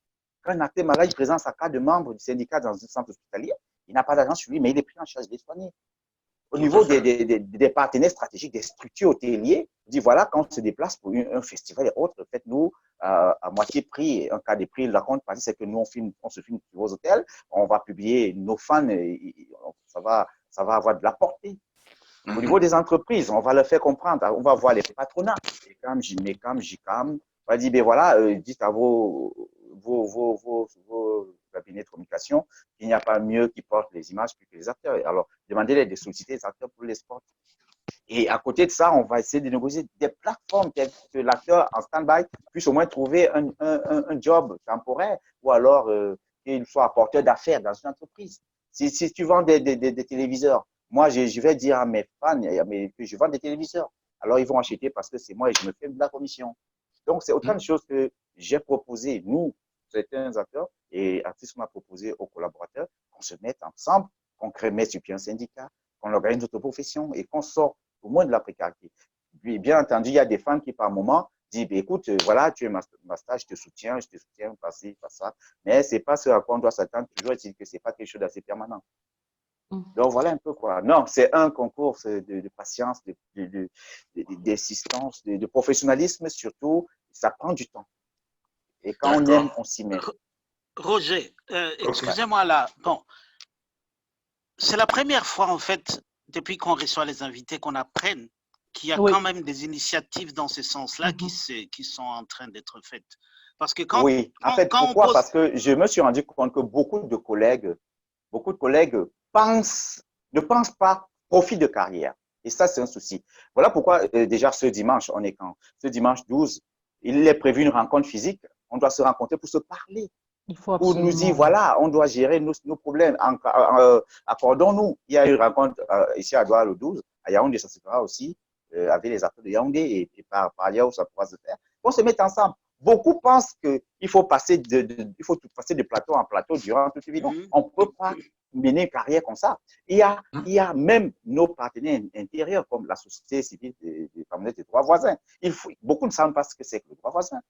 Quand un acteur malade présente sa carte de membre du syndicat dans un centre hospitalier, il n'a pas d'argent sur lui, mais il est pris en charge des soignés. Au niveau des partenaires stratégiques, des structures hôteliers, on dit voilà, quand on se déplace pour un festival et autres, faites-nous à moitié prix. Un cas de prix, la contrepartie, c'est que nous, on se filme sur vos hôtels, on va publier nos fans, ça va avoir de la portée. Au niveau des entreprises, on va leur faire comprendre, on va voir les patronats, MECAM, JICAM, on va dire, ben voilà, dites à vos cabinets de communication qu'il n'y a pas mieux qui porte les images que les acteurs. Alors, demandez-les de solliciter les acteurs pour les sports. Et à côté de ça, on va essayer de négocier des plateformes telles que l'acteur en stand-by puisse au moins trouver un job temporaire ou alors qu'il soit apporteur d'affaires dans une entreprise. Si tu vends des téléviseurs, moi, je vais dire à mes fans que je vends des téléviseurs. Alors, ils vont acheter parce que c'est moi et je me fais de la commission. Donc, c'est autant de choses que j'ai proposé, nous, certains acteurs, et artistes, on a proposé aux collaborateurs qu'on se mette ensemble, qu'on crée sur pied un syndicat, qu'on organise notre profession et qu'on sort au moins de la précarité. Puis, bien entendu, il y a des fans qui, par moment, disent, écoute, voilà, tu es ma star, je te soutiens, par ci, par ça. Mais ce n'est pas ce à quoi on doit s'attendre. Toujours est-il que ce n'est pas quelque chose d'assez permanent. Donc, voilà un peu quoi. Non, c'est un concours de patience, d'assistance, de professionnalisme surtout. Ça prend du temps. Et quand on aime, on s'y met. Roger, excusez-moi là. Bon, c'est la première fois en fait, depuis qu'on reçoit les invités, qu'on apprenne qu'il y a quand même des initiatives dans ce sens-là qui sont en train d'être faites. Parce que quand, en fait, pourquoi? Parce que je me suis rendu compte que beaucoup de collègues ne pensent pas profit de carrière. Et ça, c'est un souci. Voilà pourquoi, déjà, ce dimanche, on est quand? Ce dimanche 12, il est prévu une rencontre physique. On doit se rencontrer pour se parler. Pour nous dire, voilà, on doit gérer nos problèmes. Accordons-nous. Il y a une rencontre ici à Douala le 12. À Yaoundé, ça se fera aussi avec les acteurs de Yaoundé et par ailleurs où ça pourra se faire. On se met ensemble. Beaucoup pensent qu'il faut passer de plateau en plateau durant toute la vie. Non, on ne peut pas mener une carrière comme ça. Il y a même nos partenaires intérieurs, comme la société civile des droits voisins. Beaucoup ne savent pas ce que c'est que le droit voisin.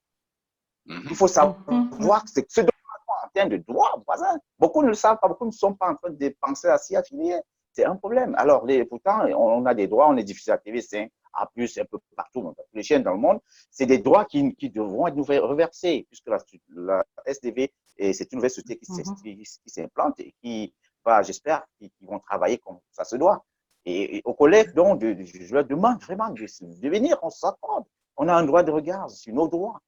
Il faut savoir que c'est ce dont on est en termes de droits voisins. Beaucoup ne le savent pas, beaucoup ne sont pas en train de penser à s'y affilier. C'est un problème. Alors, pourtant, on a des droits, on est diffusé à TV5, à plus, un peu partout, dans toutes les chaînes dans le monde. C'est des droits qui devront être reversés, puisque la STV, c'est une nouvelle société qui s'implante et qui va, j'espère, qui vont travailler comme ça se doit. Et aux collègues, donc, je leur demande vraiment de venir, on s'accorde. On a un droit de regard sur nos droits,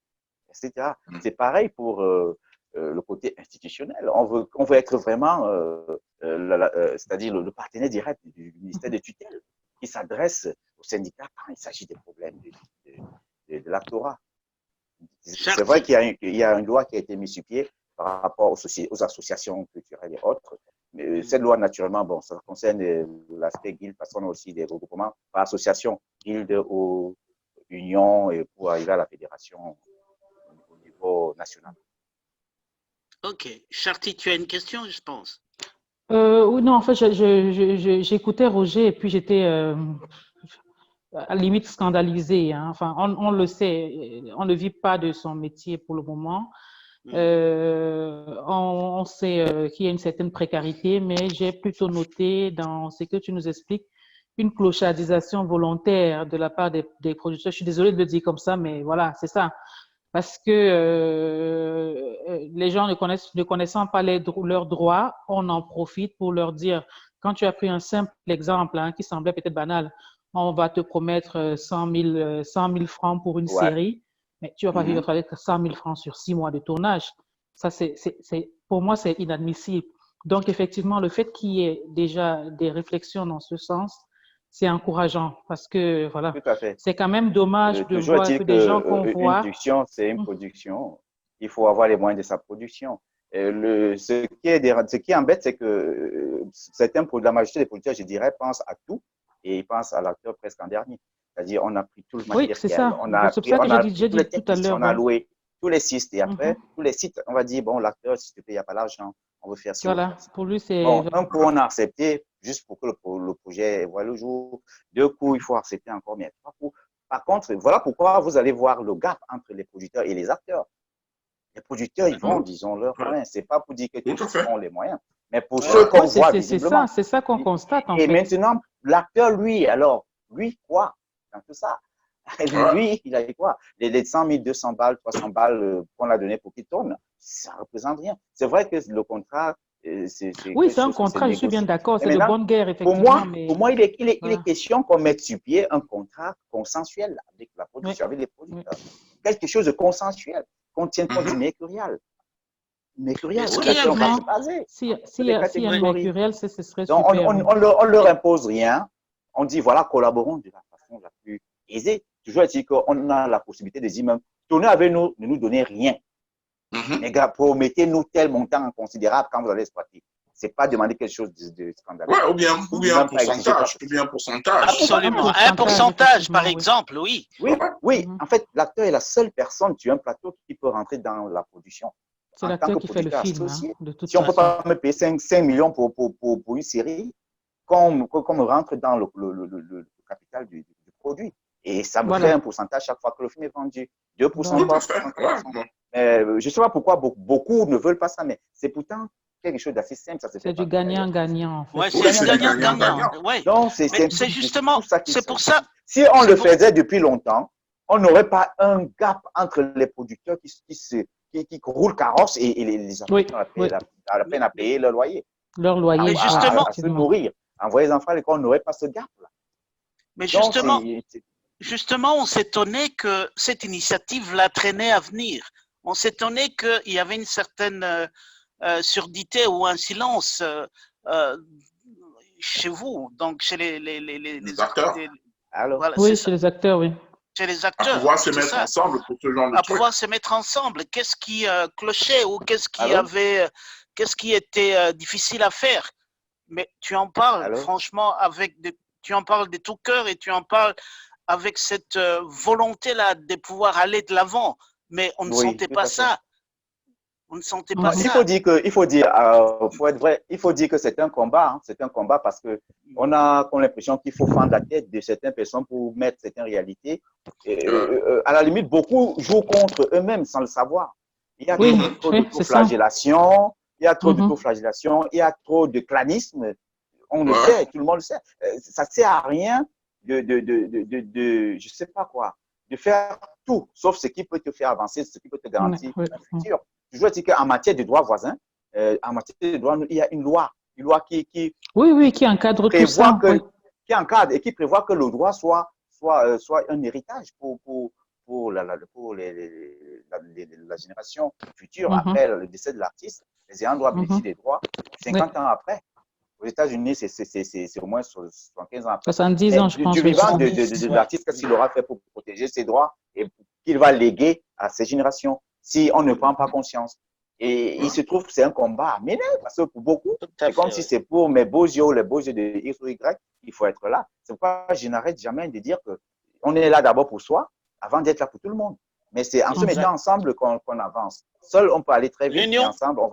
etc. C'est pareil pour le côté institutionnel. On veut être vraiment, c'est-à-dire le partenaire direct du ministère de tutelle qui s'adresse aux syndicats quand il s'agit des problèmes de l'actorat. C'est vrai qu'il y a une loi qui a été mise sur pied par rapport aux associations culturelles et autres. Mais cette loi, naturellement, bon, ça concerne l'aspect guilde, parce qu'on a aussi des regroupements par association, guilde ou union, et pour arriver à la fédération au niveau national. Ok. Charty, tu as une question, je pense. Oui, non, en fait, j'écoutais Roger et puis j'étais à la limite scandalisé. Hein. Enfin, on le sait, on ne vit pas de son métier pour le moment. On sait qu'il y a une certaine précarité, mais j'ai plutôt noté dans ce que tu nous expliques une clochardisation volontaire de la part des producteurs. Je suis désolée de le dire comme ça, mais voilà, c'est ça. Parce que les gens ne connaissant pas leurs droits, on en profite pour leur dire, quand tu as pris un simple exemple qui semblait peut-être banal, on va te promettre 100 000 francs pour une série, mais tu ne vas pas vivre avec 100 000 francs sur 6 mois de tournage. Ça, pour moi, c'est inadmissible. Donc, effectivement, le fait qu'il y ait déjà des réflexions dans ce sens, c'est encourageant parce que, voilà, c'est quand même dommage de voir que des gens qu'on voit… Une production, c'est une production. Il faut avoir les moyens de sa production. Ce qui embête, c'est que la majorité des producteurs, je dirais, pensent à tout et ils pensent à l'acteur presque en dernier. C'est-à-dire, on a pris tout le matériel. Oui, c'est ça. C'est pour ça que j'ai dit tout à l'heure. On a loué tous les sites et après, tous les sites, on va dire, bon, l'acteur, s'il te plaît, il n'y a pas d'argent, on veut faire ça. Voilà, pour lui, c'est… Bon, un coup, on a accepté juste pour que le projet voit le jour. 2 coups, il faut accepter encore, mais 3 coups. Par contre, voilà pourquoi vous allez voir le gap entre les producteurs et les acteurs. Les producteurs, ils vont, disons, leurs moyens. C'est pas pour dire que tous ont les moyens, mais pour ceux qu'on voit visiblement. C'est ça qu'on constate, en fait. Et maintenant, l'acteur, lui, quoi dans tout ça? Lui, il a dit quoi? Les 100 000, 200 balles, 300 balles qu'on a donné pour qu'il tourne, ça ne représente rien. C'est vrai que le contrat, oui, c'est un contrat, je suis bien d'accord, c'est de bonne guerre, effectivement. Pour moi, il est question qu'on mette sur pied un contrat consensuel avec la production, avec les producteurs. Quelque chose de consensuel, qu'on tienne compte du mercurial. Mercurial, s'il y a un mercurial, ce serait super. On ne leur impose rien. On dit, voilà, collaborons de la façon la plus aisée. Toujours dire qu'on a la possibilité de dire même, tournez avec nous, ne nous donnez rien. Les gars, promettez-nous tel montant considérable quand vous allez exploiter. Ce n'est pas demander quelque chose de scandaleux. Ouais, ou bien un pourcentage. Absolument. Un pourcentage, par exemple, oui. Oui. En fait, l'acteur est la seule personne sur un plateau qui peut rentrer dans la production. C'est l'acteur qui fait le film. Si on ne peut pas me payer 5 millions pour une série, qu'on me rentre dans le capital du produit. Et ça me fait un pourcentage chaque fois que le film est vendu. 2%, 3%. Je ne sais pas pourquoi beaucoup ne veulent pas ça, mais c'est pourtant quelque chose d'assez simple. C'est du gagnant-gagnant. En fait. Oui, c'est du gagnant-gagnant. Donc, c'est justement, c'est pour ça. Si on le faisait depuis longtemps, on n'aurait pas un gap entre les producteurs qui roulent carrosse et les enfants qui ont la peine à payer leur loyer. Leur loyer, à se nourrir. Envoyer les enfants à l'école, on n'aurait pas ce gap-là. Mais justement, on s'étonnait que cette initiative la traînait à venir. On s'étonnait qu'il y avait une certaine surdité ou un silence chez vous, donc chez les acteurs. Oui, chez les acteurs, oui. Chez les acteurs. À pouvoir se mettre ensemble pour ce genre de truc. À pouvoir se mettre ensemble. Qu'est-ce qui clochait ou qu'est-ce qui était difficile à faire? Mais tu en parles, franchement, tu en parles de tout cœur et tu en parles avec cette volonté-là de pouvoir aller de l'avant. Mais on ne sentait pas ça. On ne sentait pas ça. Il faut dire, pour être vrai, il faut dire que c'est un combat. Hein. C'est un combat parce que on a l'impression qu'il faut fendre la tête de certaines personnes pour mettre certaines réalités. À la limite, beaucoup jouent contre eux-mêmes sans le savoir. Il y a trop d'autoflagellation, il y a trop d'autoflagellation, il y a trop de clanisme. On le sait, tout le monde le sait. Ça ne sert à rien je sais pas quoi, de faire tout, sauf ce qui peut te faire avancer, ce qui peut te garantir un futur. Je veux dire qu'en matière de droit voisin, en matière de droit, il y a une loi qui encadre tout ça. Qui encadre et qui prévoit que le droit soit un héritage pour la génération future après le décès de l'artiste. Les ayants droit bénéficient des droits 50 ans après. Aux États-Unis, c'est au moins 75 ans après. 70 ans, je pense. Du vivant de l'artiste, qu'est-ce qu'il aura fait pour protéger ses droits et qu'il va léguer à ses générations si on ne prend pas conscience. Et il se trouve que c'est un combat mené parce que pour beaucoup, c'est comme si c'est pour mes beaux yeux, les beaux yeux de X ou Y, il faut être là. C'est pourquoi je n'arrête jamais de dire qu'on est là d'abord pour soi avant d'être là pour tout le monde. Mais c'est en se mettant ensemble qu'on avance. Seul, on peut aller très vite.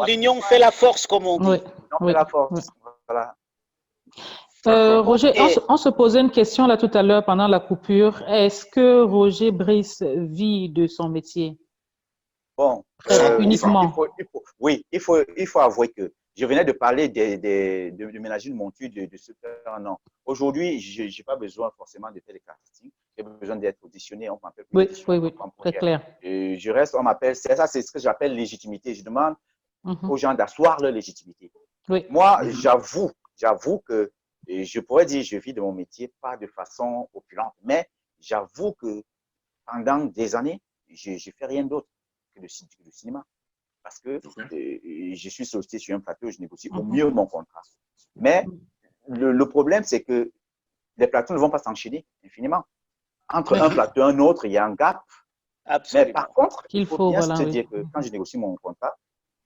L'union fait la force, comme on dit. L'union fait la force. Voilà. D'accord. Roger, Et on se posait une question là tout à l'heure pendant la coupure. Est-ce que Roger Brice vit de son métier Bon, uniquement? oui, il faut avouer que je venais de parler de ménager une monture de ce faire un an. Aujourd'hui, je n'ai pas besoin forcément de faire des castings. J'ai besoin d'être auditionné. On m'appelle pour Oui, une audition oui, oui, pour un très projet. clair. Je reste, on m'appelle, c'est ça, c'est ce que j'appelle légitimité. Je demande Mhm. aux gens d'asseoir leur légitimité. Oui. Moi, j'avoue que je pourrais dire je vis de mon métier, pas de façon opulente, mais j'avoue que pendant des années, je ne fais rien d'autre que le cinéma. Parce que Ok. je suis sollicité sur un plateau, je négocie au Mhm. mieux mon contrat. Mais le problème, c'est que les plateaux ne vont pas s'enchaîner infiniment. Entre Oui, un plateau et un autre, il y a un gap. Mais absolument. par contre, il qu'il faut faut, bien voilà, se oui. dire que quand je négocie mon contrat,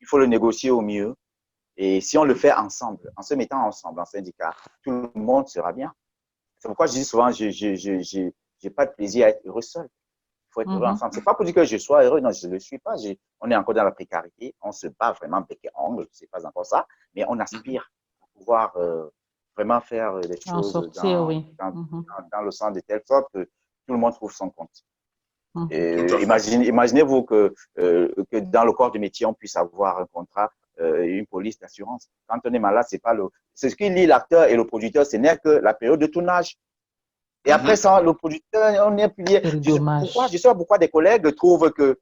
il faut le négocier au mieux. Et si on le fait ensemble, en se mettant ensemble en syndicat, tout le monde sera bien. C'est pourquoi je dis souvent, je n'ai pas de plaisir à être heureux seul. Il faut être heureux Mhm. ensemble. C'est pas pour dire que je sois heureux, non, je ne le suis pas. On est encore dans la précarité, on se bat vraiment bec et ongle, c'est pas encore ça, mais on aspire à pouvoir vraiment faire les En choses sortir, oui. Mhm. dans le sens de telle sorte que tout le monde trouve son compte. Mhm. Tout à fait. Imaginez-vous que dans le corps de métier, on puisse avoir un contrat, une police d'assurance. Quand on est malade, c'est ce qui lie l'acteur et le producteur, ce n'est que la période de tournage. Et après ça, le producteur, on est plus lié. Quel dommage. Je sais pourquoi des collègues trouvent que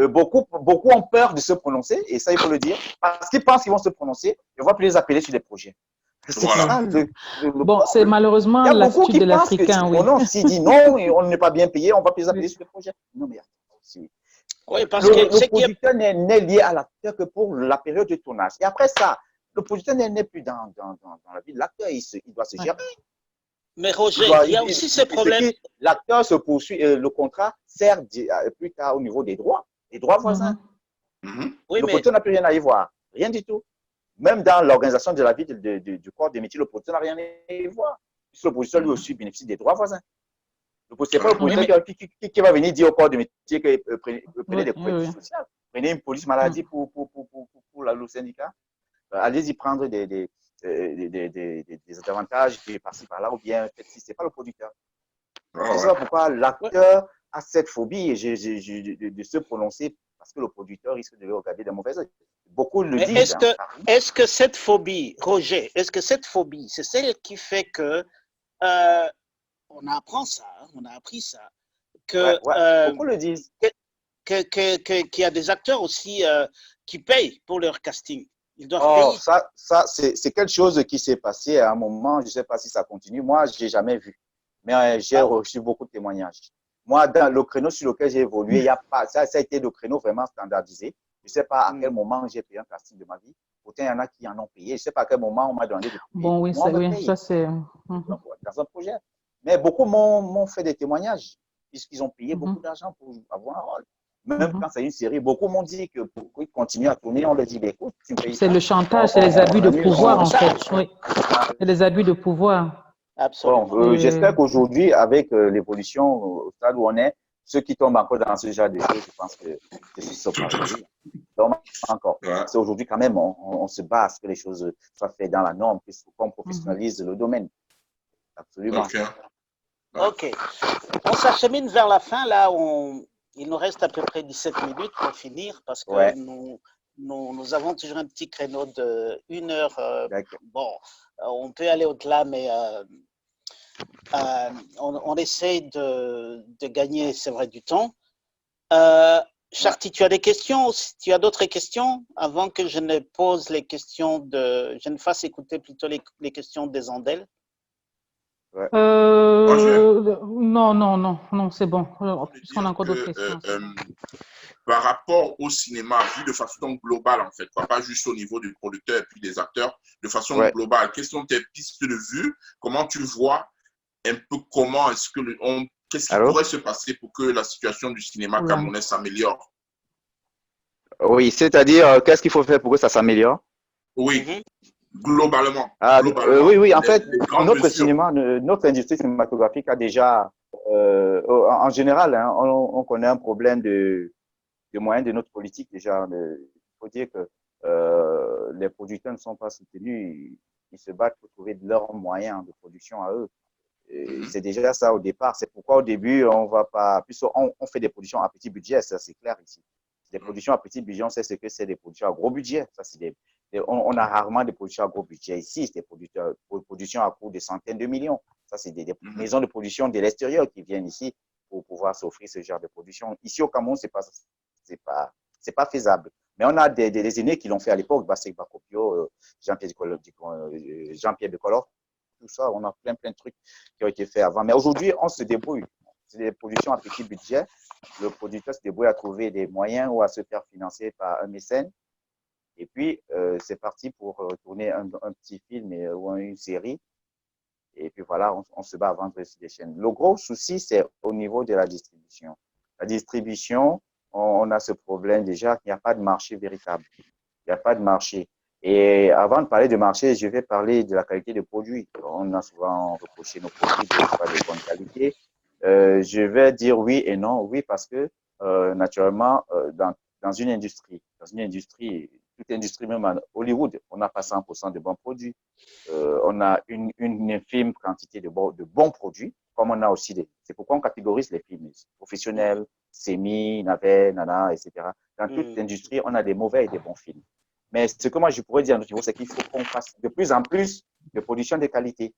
beaucoup ont peur de se prononcer, et ça, il faut le dire, parce qu'ils pensent qu'ils vont se prononcer, et on va plus les appeler sur des projets. C'est Voilà. ça le Bon, c'est problème. Il malheureusement y a beaucoup l'attitude qui de pensent que si l'Africain, oui. on s'il dit non et on n'est pas bien payé, on va plus les appeler Oui. sur des projets. Non, mais Oui, parce que le ce qui est producteur n'est lié à l'acteur que pour la période de tournage. Et après ça, le producteur n'est plus dans la vie de l'acteur, il doit se Ouais. gérer. Mais Roger, il y a aussi ce problème. L'acteur se poursuit, le contrat sert plus tard au niveau des droits voisins. Mhm. Oui, Le mais producteur n'a plus rien à y voir, rien du tout. Même dans l'organisation de la vie du corps des métiers, le producteur n'a rien à y voir. Puisque le producteur lui aussi bénéficie des droits voisins. Ce n'est pas le Oui, mais producteur qui va venir dire au corps de métier que prenez oui, des oui, couvertures oui. sociales, prenez une police maladie pour le syndicat, allez-y prendre des avantages qui est par-ci par-là, ou bien si ce n'est pas le producteur. Ah Je ne sais ouais. pas pourquoi ouais, l'acteur a cette phobie de se prononcer parce que le producteur risque de le regarder de mauvaise oeil. Beaucoup le mais disent. est-ce que cette phobie, Roger, est-ce que cette phobie, c'est celle qui fait que on apprend ça, on a appris ça, que Ouais, beaucoup le disent. qu'il y a des acteurs aussi qui payent pour leur casting. Ils doivent Oh, payer. ça c'est quelque chose qui s'est passé à un moment. Je ne sais pas si ça continue. Moi, je n'ai jamais vu. Mais j'ai Ah, reçu beaucoup de témoignages. Moi, dans le créneau sur lequel j'ai évolué, il y a pas, ça a été le créneau vraiment standardisé. Je ne sais pas à quel moment j'ai payé un casting de ma vie. Pourtant, il y en a qui en ont payé. Je ne sais pas à quel moment on m'a demandé de payer. Bon, oui, Moi, on me oui, ça paye c'est. dans un projet. Mais beaucoup m'ont fait des témoignages, puisqu'ils ont payé beaucoup d'argent pour avoir un rôle. Même quand c'est une série, beaucoup m'ont dit que pour qu'ils continuent à tourner, on leur dit, écoute, tu payes C'est ça. le chantage, c'est les abus de pouvoir, en fait. chantage. Oui, c'est les abus de pouvoir. Bon, Absolument. j'espère qu'aujourd'hui, avec l'évolution au stade où on est, ceux qui tombent encore dans ce genre de choses, je pense que ceci se passe. Donc, encore. Ouais. C'est aujourd'hui quand même, on se bat à ce que les choses soient faites dans la norme, qu'on professionnalise le domaine. Absolument. Ok. Ok. On s'achemine vers la fin. Là, il nous reste à peu près 17 minutes pour finir parce que Ouais. nous avons toujours un petit créneau de 1 heure. D'accord. Bon, on peut aller au-delà, mais on essaie de gagner, c'est vrai, du temps. Charty, tu as des questions? Tu as d'autres questions avant que je ne pose les questions je ne fasse écouter plutôt les questions des Andel? Ouais. Non, c'est bon. Puisqu'on a encore d'autres questions. Par rapport au cinéma, vu de façon globale, en fait, pas juste au niveau du producteur et puis des acteurs, de façon globale, quelles sont tes pistes de vue? Comment tu vois un peu qu'est-ce qui pourrait se passer pour que la situation du cinéma camerounais s'améliore? Oui, c'est-à-dire, qu'est-ce qu'il faut faire pour que ça s'améliore? Oui, globalement. Oui, en fait, notre mesures. cinéma, notre industrie cinématographique a déjà, en général, hein, on connaît un problème de moyens de notre politique déjà. Il faut dire que les producteurs ne sont pas soutenus. ils se battent pour trouver leurs moyens de production à eux. C'est déjà ça au départ. C'est pourquoi au début, on va pas, plus on fait des productions à petit budget, ça c'est clair ici. Des productions à petit budget, on sait ce que c'est des productions à gros budget. Ça, c'est on a rarement des productions à gros budget ici, c'est des productions à coût de centaines de millions. Ça, c'est des maisons de production de l'extérieur qui viennent ici pour pouvoir s'offrir ce genre de production. Ici au Cameroun, c'est pas faisable. Mais on a des aînés qui l'ont fait à l'époque, Bassek Bakopio, Jean-Pierre Becolor, tout ça, on a plein de trucs qui ont été faits avant. Mais aujourd'hui, on se débrouille. C'est des productions à petit budget. Le producteur se débrouille à trouver des moyens ou à se faire financer par un mécène. Et puis, c'est parti pour tourner un petit film ou une série. Et puis voilà, on se bat à vendre sur des chaînes. Le gros souci, c'est au niveau de la distribution. La distribution, on a ce problème déjà qu'il n'y a pas de marché véritable. Il n'y a pas de marché. Et avant de parler de marché, je vais parler de la qualité des produits. On a souvent reproché nos produits de pas de bonne qualité. Je vais dire oui et non. Oui, parce que naturellement, dans une industrie, toute industrie, même à Hollywood, on n'a pas 100% de bons produits. On a une infime quantité de bons produits, comme on a aussi c'est pourquoi on catégorise les films professionnels, semi, navets, nana, etc. Dans toute industrie, on a des mauvais et des bons films. Mais ce que moi, je pourrais dire à notre niveau, c'est qu'il faut qu'on fasse de plus en plus de production de qualité.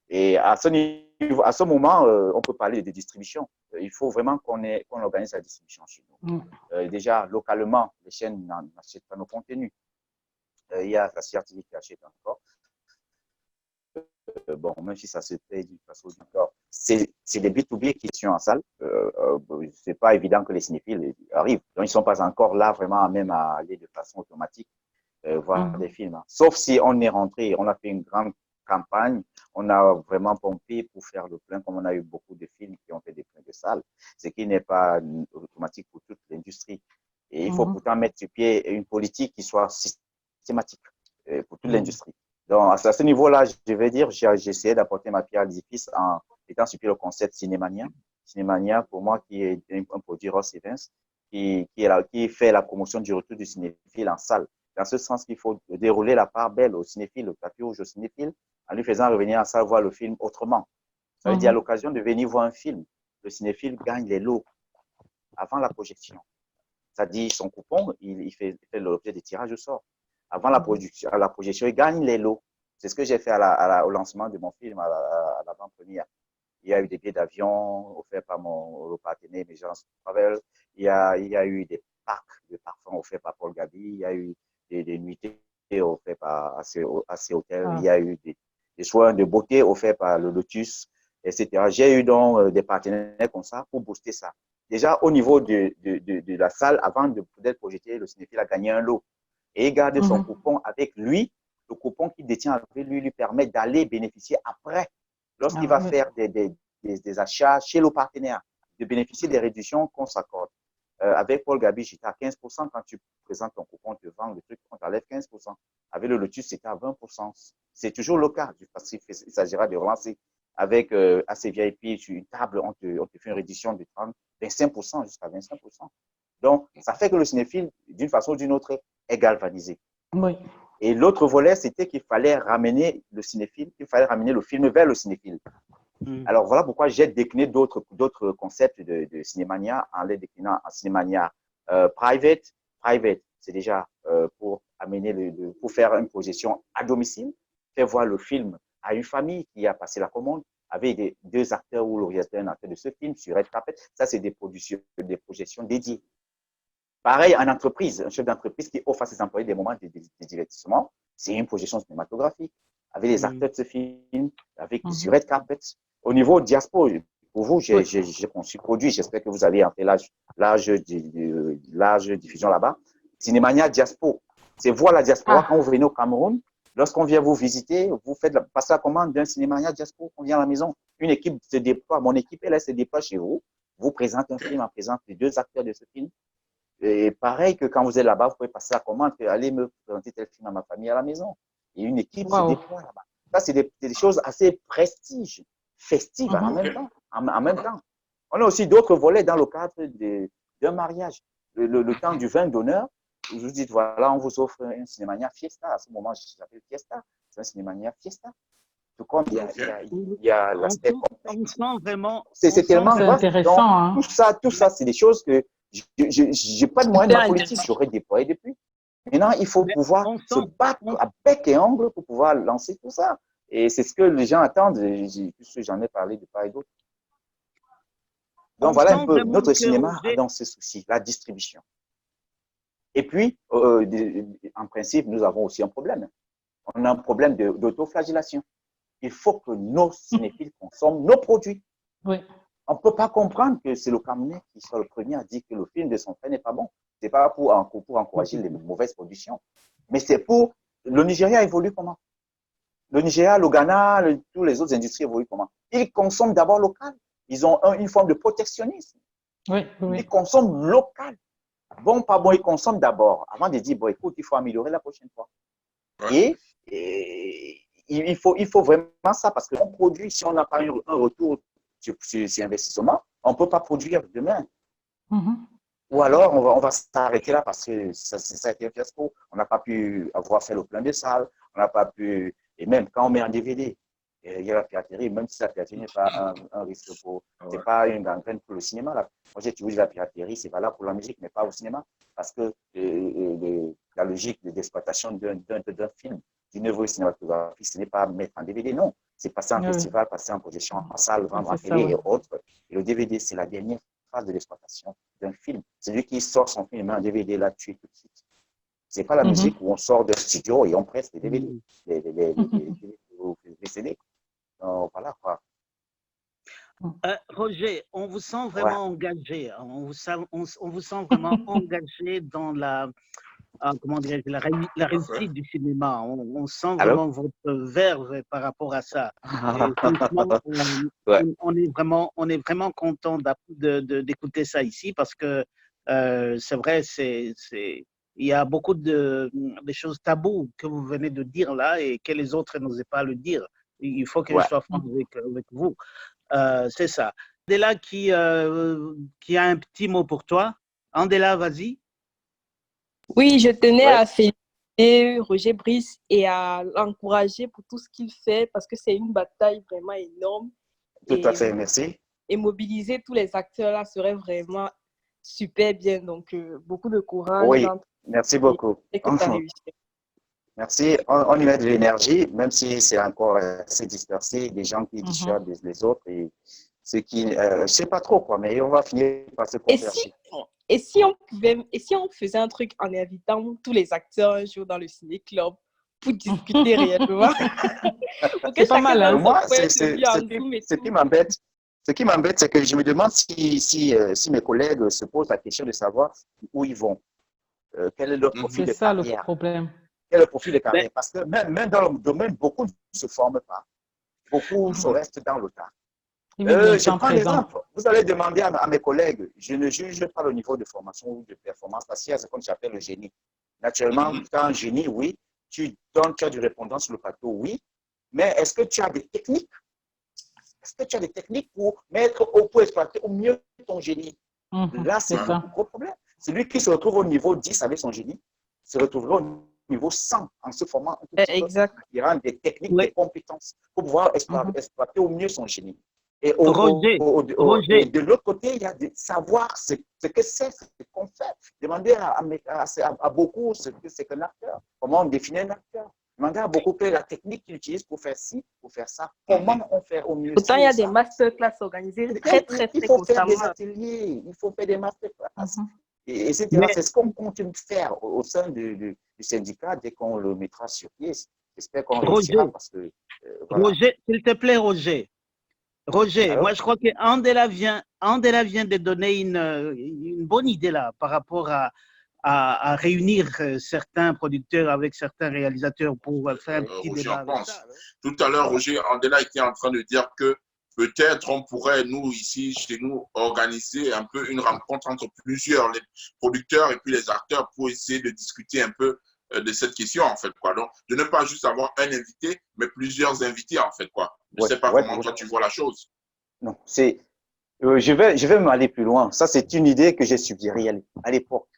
Et à ce moment, on peut parler de distribution. Il faut vraiment qu'on organise la distribution chez nous. Déjà, localement, les chaînes n'achètent pas nos contenus. Il y a la CRTV qui achète encore. Bon, même si ça se paye d'une façon ou d'une autre, c'est des B2B qui sont en salle. C'est pas évident que les cinéphiles arrivent. Donc, ils sont pas encore là vraiment même à aller de façon automatique voir des films. Sauf si on est rentré, on a fait une grande campagne, on a vraiment pompé pour faire le plein, comme on a eu beaucoup de films qui ont fait des pleins de salles, ce qui n'est pas automatique pour toute l'industrie. Et il faut pourtant mettre sur pied une politique qui soit systématique pour toute l'industrie. Donc, à ce niveau-là, je vais dire, j'ai essayé d'apporter ma pierre à l'édifice en étant sur pied le concept Cinémania. Cinémania, pour moi, qui est un produit Ross Evans, qui fait la promotion du retour du cinéphile en salle. Dans ce sens qu'il faut dérouler la part belle au cinéphile, le tapis rouge au cinéphile, en lui faisant revenir en salle voir le film autrement. Ça veut dire, à l'occasion de venir voir un film, le cinéphile gagne les lots avant la projection. Ça dit, son coupon, il fait l'objet des tirages au sort. Avant la projection, il gagne les lots. C'est ce que j'ai fait au lancement de mon film, à l'avant-première. Il y a eu des billets d'avion offerts par mon partenaire Emergence Travel. Il y a eu des packs de parfums offerts par Paul Gabi. Il y a eu des nuitées offertes par AC Hotel. Il y a eu des soins de beauté offerts par le Lotus, etc. J'ai eu donc des partenaires comme ça pour booster ça. Déjà, au niveau de la salle, avant d'être projeté, le cinéphile a gagné un lot. Et il garde son coupon avec lui. Le coupon qu'il détient avec lui permet d'aller bénéficier après, lorsqu'il va faire des achats chez le partenaire, de bénéficier des réductions qu'on s'accorde. Avec Paul Gabi, j'étais à 15%. Quand tu présentes ton coupon, on te vend le truc, on t'enlève 15%. Avec le Lotus, c'était à 20%. C'est toujours le cas, parce qu'il s'agira de relancer. Avec ACVIP, sur une table, on te fait une réduction de 25% jusqu'à 25%. Donc, ça fait que le cinéphile, d'une façon ou d'une autre, est galvanisé. Oui. Et l'autre volet, c'était qu'il fallait ramener le cinéphile, qu'il fallait ramener le film vers le cinéphile. Alors, voilà pourquoi j'ai décliné d'autres concepts de Cinémania en les déclinant en Cinémania private. Private, c'est déjà pour pour faire une projection à domicile, faire voir le film à une famille qui a passé la commande, avec deux acteurs ou le réalisateur un acteur de ce film sur Red Carpet. Ça, c'est des projections dédiées. Pareil, en entreprise, un chef d'entreprise qui offre à ses employés des moments de divertissement, c'est une projection cinématographique avec les acteurs de ce film, avec sur Red Carpet. Au niveau diaspora, pour vous, j'ai conçu produit, j'espère que vous avez fait large diffusion là-bas. Cinémania Diaspora, c'est voir la diaspora quand vous venez au Cameroun. Lorsqu'on vient vous visiter, vous faites passer la commande d'un Cinémania Diaspora, on vient à la maison. Une équipe se déploie, mon équipe, elle se déploie chez vous, vous présente un film en présence des deux acteurs de ce film. Et pareil que quand vous êtes là-bas, vous pouvez passer la commande, allez me présenter tel film à ma famille à la maison. Et une équipe se déploie là-bas. Ça, c'est des choses assez prestiges, festives en même temps. On a aussi d'autres volets dans le cadre d'un mariage. Le temps du vin d'honneur, vous dites, voilà, on vous offre un Cinémania Fiesta. À ce moment, je l'appelle Fiesta. c'est un cinéma fiesta. Tout comme il Ok. y a l'aspect On sent vraiment. c'est on sent tellement C'est vaste. intéressant, Donc, hein. tout ça, c'est des choses que j'ai pas de moyens Super de politique, intéressant. j'aurais déployé depuis. Maintenant, il faut Mais pouvoir on se sent, battre on, à bec et ongle pour pouvoir lancer tout ça. Et c'est ce que les gens attendent, puisque j'en ai parlé de part et d'autre. Donc, on voilà un sent peu, vraiment notre que cinéma a Roger, donc ce souci, la distribution. Et puis, en principe, nous avons aussi un problème. On a un problème d'autoflagellation. Il faut que nos cinéphiles consomment nos produits. Oui. On ne peut pas comprendre que c'est le Camerounais qui soit le premier à dire que le film de son frère n'est pas bon. Ce n'est pas pour encourager les mauvaises productions, mais c'est pour... Le Nigeria évolue comment? Le Nigeria, le Ghana, tous les autres industries évoluent comment? Ils consomment d'abord local. Ils ont une forme de protectionnisme. Oui, oui. Ils consomment local. Bon, pas bon, ils consomment d'abord avant de dire, bon, écoute, il faut améliorer la prochaine fois. Ouais. Et il faut vraiment ça parce qu'on produit, si on n'a pas un retour sur ces investissements, on ne peut pas produire demain. Mhm. Ou alors, on va s'arrêter là parce que ça a été un fiasco. On n'a pas pu avoir fait le plein de salles, on n'a pas pu. Et même quand on met en DVD, il y a la piraterie, même si la piraterie n'est pas un risque pour. C'est pas une gangrène pour le cinéma. Là. Moi, j'ai toujours dit la piraterie, c'est valable pour la musique, mais pas au cinéma. Parce que la logique d'exploitation d'un film, d'une œuvre cinématographique, ce n'est pas mettre en DVD, non. C'est passer en Oui. festival, passer en projection en salle, vendre en C'est ça, télé oui. et autres. Et le DVD, c'est la dernière phase de l'exploitation d'un film. C'est lui qui sort son film et met un DVD là, tué tout de suite. C'est pas la Mhm. musique où on sort d'un studio et on presse les DVD, les CD. Donc, voilà quoi. Roger, on vous sent Ouais. vraiment engagé. Hein. On vous sent vraiment engagé dans la, comment dirais-je, la réussite du cinéma. On sent Allô? vraiment votre verve par rapport à ça. Et franchement, Ouais. on est vraiment content d'écouter ça ici parce que c'est vrai, il y a beaucoup de choses taboues que vous venez de dire là et que les autres n'osaient pas le dire. Il faut que je Ouais. sois franc avec vous. C'est ça. Andela qui a un petit mot pour toi. Andela, vas-y. Oui, je tenais Ouais. à féliciter Roger Brice et à l'encourager pour tout ce qu'il fait parce que c'est une bataille vraiment énorme. Tout à fait, merci. Et mobiliser tous les acteurs là serait vraiment super bien. Donc, beaucoup de courage. Oui, merci beaucoup. Et que tu as réussi. Merci. On y met de l'énergie, même si c'est encore assez dispersé, des gens qui dissuadent les autres et ceux qui, je sais pas trop quoi, mais on va finir par se converger. Et si on faisait un truc en invitant tous les acteurs un jour dans le ciné-club pour discuter réellement? C'est pas mal, hein? Moi, ce qui m'embête, c'est que je me demande si mes collègues se posent la question de savoir où ils vont, quel est leur profil de C'est ça le carrière. problème. Quel est le profil de carrière? Parce que même dans le domaine, beaucoup ne se forment pas. Beaucoup se restent dans le tas. Je prends l'exemple. Vous allez demander à mes collègues, je ne juge pas le niveau de formation ou de performance parce qu'il y a ce qu'on appelle le génie. Naturellement, tu as un génie, oui. Tu as du répondant sur le plateau, oui. Mais est-ce que tu as des techniques? Est-ce que tu as des techniques pour exploiter au mieux ton génie? Là, c'est un gros problème. Celui qui se retrouve au niveau 10 avec son génie se retrouvera au niveau 100 en se formant un tout petit exact. peu. Il y aura des techniques, des compétences pour pouvoir exploiter au mieux son génie. Et Roger. de l'autre côté, il y a de savoir ce que c'est, ce qu'on fait. Demander à beaucoup ce que c'est qu'un acteur. Comment on définit un acteur. Demander à beaucoup quelle est la technique qu'ils utilisent pour faire ci, pour faire ça. Comment on fait au mieux. Pourtant, il y a des masterclass organisées très constamment. Il faut faire des ateliers, il faut faire des masterclass. Et c'est ce qu'on continue de faire au sein du syndicat dès qu'on le mettra sur pied. J'espère qu'on réussira parce que. Voilà. Roger, s'il te plaît, Roger. Roger, moi je crois que Andela vient de donner une bonne idée là par rapport à réunir certains producteurs avec certains réalisateurs pour faire un petit débat avec ça. Tout à l'heure, Roger, Andela était en train de dire que peut-être on pourrait, nous, ici, chez nous, organiser un peu une rencontre entre plusieurs, les producteurs et puis les acteurs pour essayer de discuter un peu de cette question, en fait, quoi. Donc, de ne pas juste avoir un invité, mais plusieurs invités, en fait, quoi. Je ne sais pas comment toi tu vois la chose. Non, je vais m'aller plus loin. Ça, c'est une idée que j'ai suggérée à l'époque.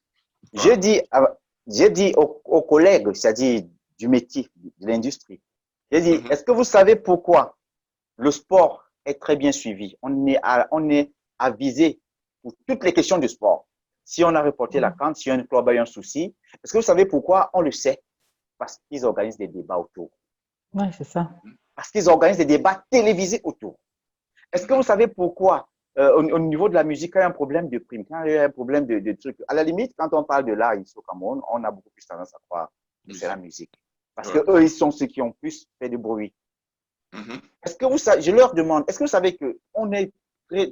J'ai dit aux collègues, c'est-à-dire du métier, de l'industrie, J'ai dit, est-ce que vous savez pourquoi le sport est très bien suivi? On est avisé pour toutes les questions du sport. Si on a reporté la CAN, si un club a eu un souci, est-ce que vous savez pourquoi on le sait? Parce qu'ils organisent des débats autour. Ouais, c'est ça. Parce qu'ils organisent des débats télévisés autour. Est-ce que vous savez pourquoi, au niveau de la musique, quand il y a un problème de prime, quand il y a un problème de trucs, à la limite, quand on parle de l'art ici au Cameroun, on a beaucoup plus tendance à croire que c'est la musique. Parce que eux, ils sont ceux qui ont plus fait de bruit. Est-ce que vous savez, je leur demande, est-ce que vous savez qu'on est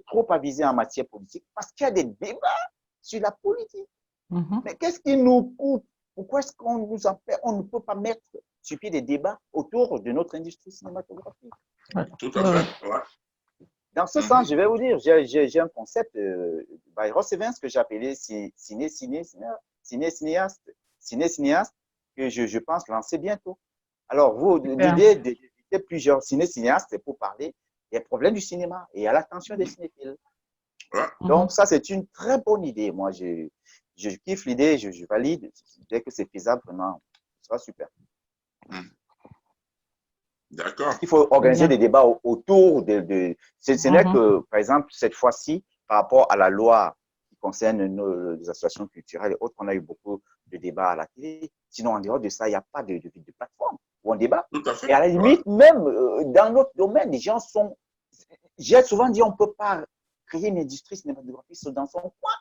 trop avisé en matière politique parce qu'il y a des débats sur la politique? Mais qu'est-ce qui nous coupe? Pourquoi est-ce qu'on nous empêche? On ne peut pas mettre sur pied des débats autour de notre industrie cinématographique. Tout à fait. Ouais. Dans ce sens, je vais vous dire, j'ai un concept, Ross Evans, que j'ai appelé cinéaste, que je pense lancer bientôt. Alors, vous, l'idée de plusieurs cinéastes, c'est pour parler des problèmes du cinéma et à l'attention des cinéphiles. Ouais. Donc, ça, c'est une très bonne idée. Moi, je kiffe l'idée, je valide. Dès que c'est faisable, vraiment, ce sera super. D'accord. Il faut organiser des débats autour de ce n'est que, par exemple, cette fois-ci, par rapport à la loi qui concerne les associations culturelles et autres, on a eu beaucoup de débats à la télé. Sinon, en dehors de ça, il n'y a pas de plateforme où on débat. Tout à fait. Et à la limite, même dans notre domaine, les gens sont… J'ai souvent dit, on ne peut pas créer une industrie cinématographique dans son coin.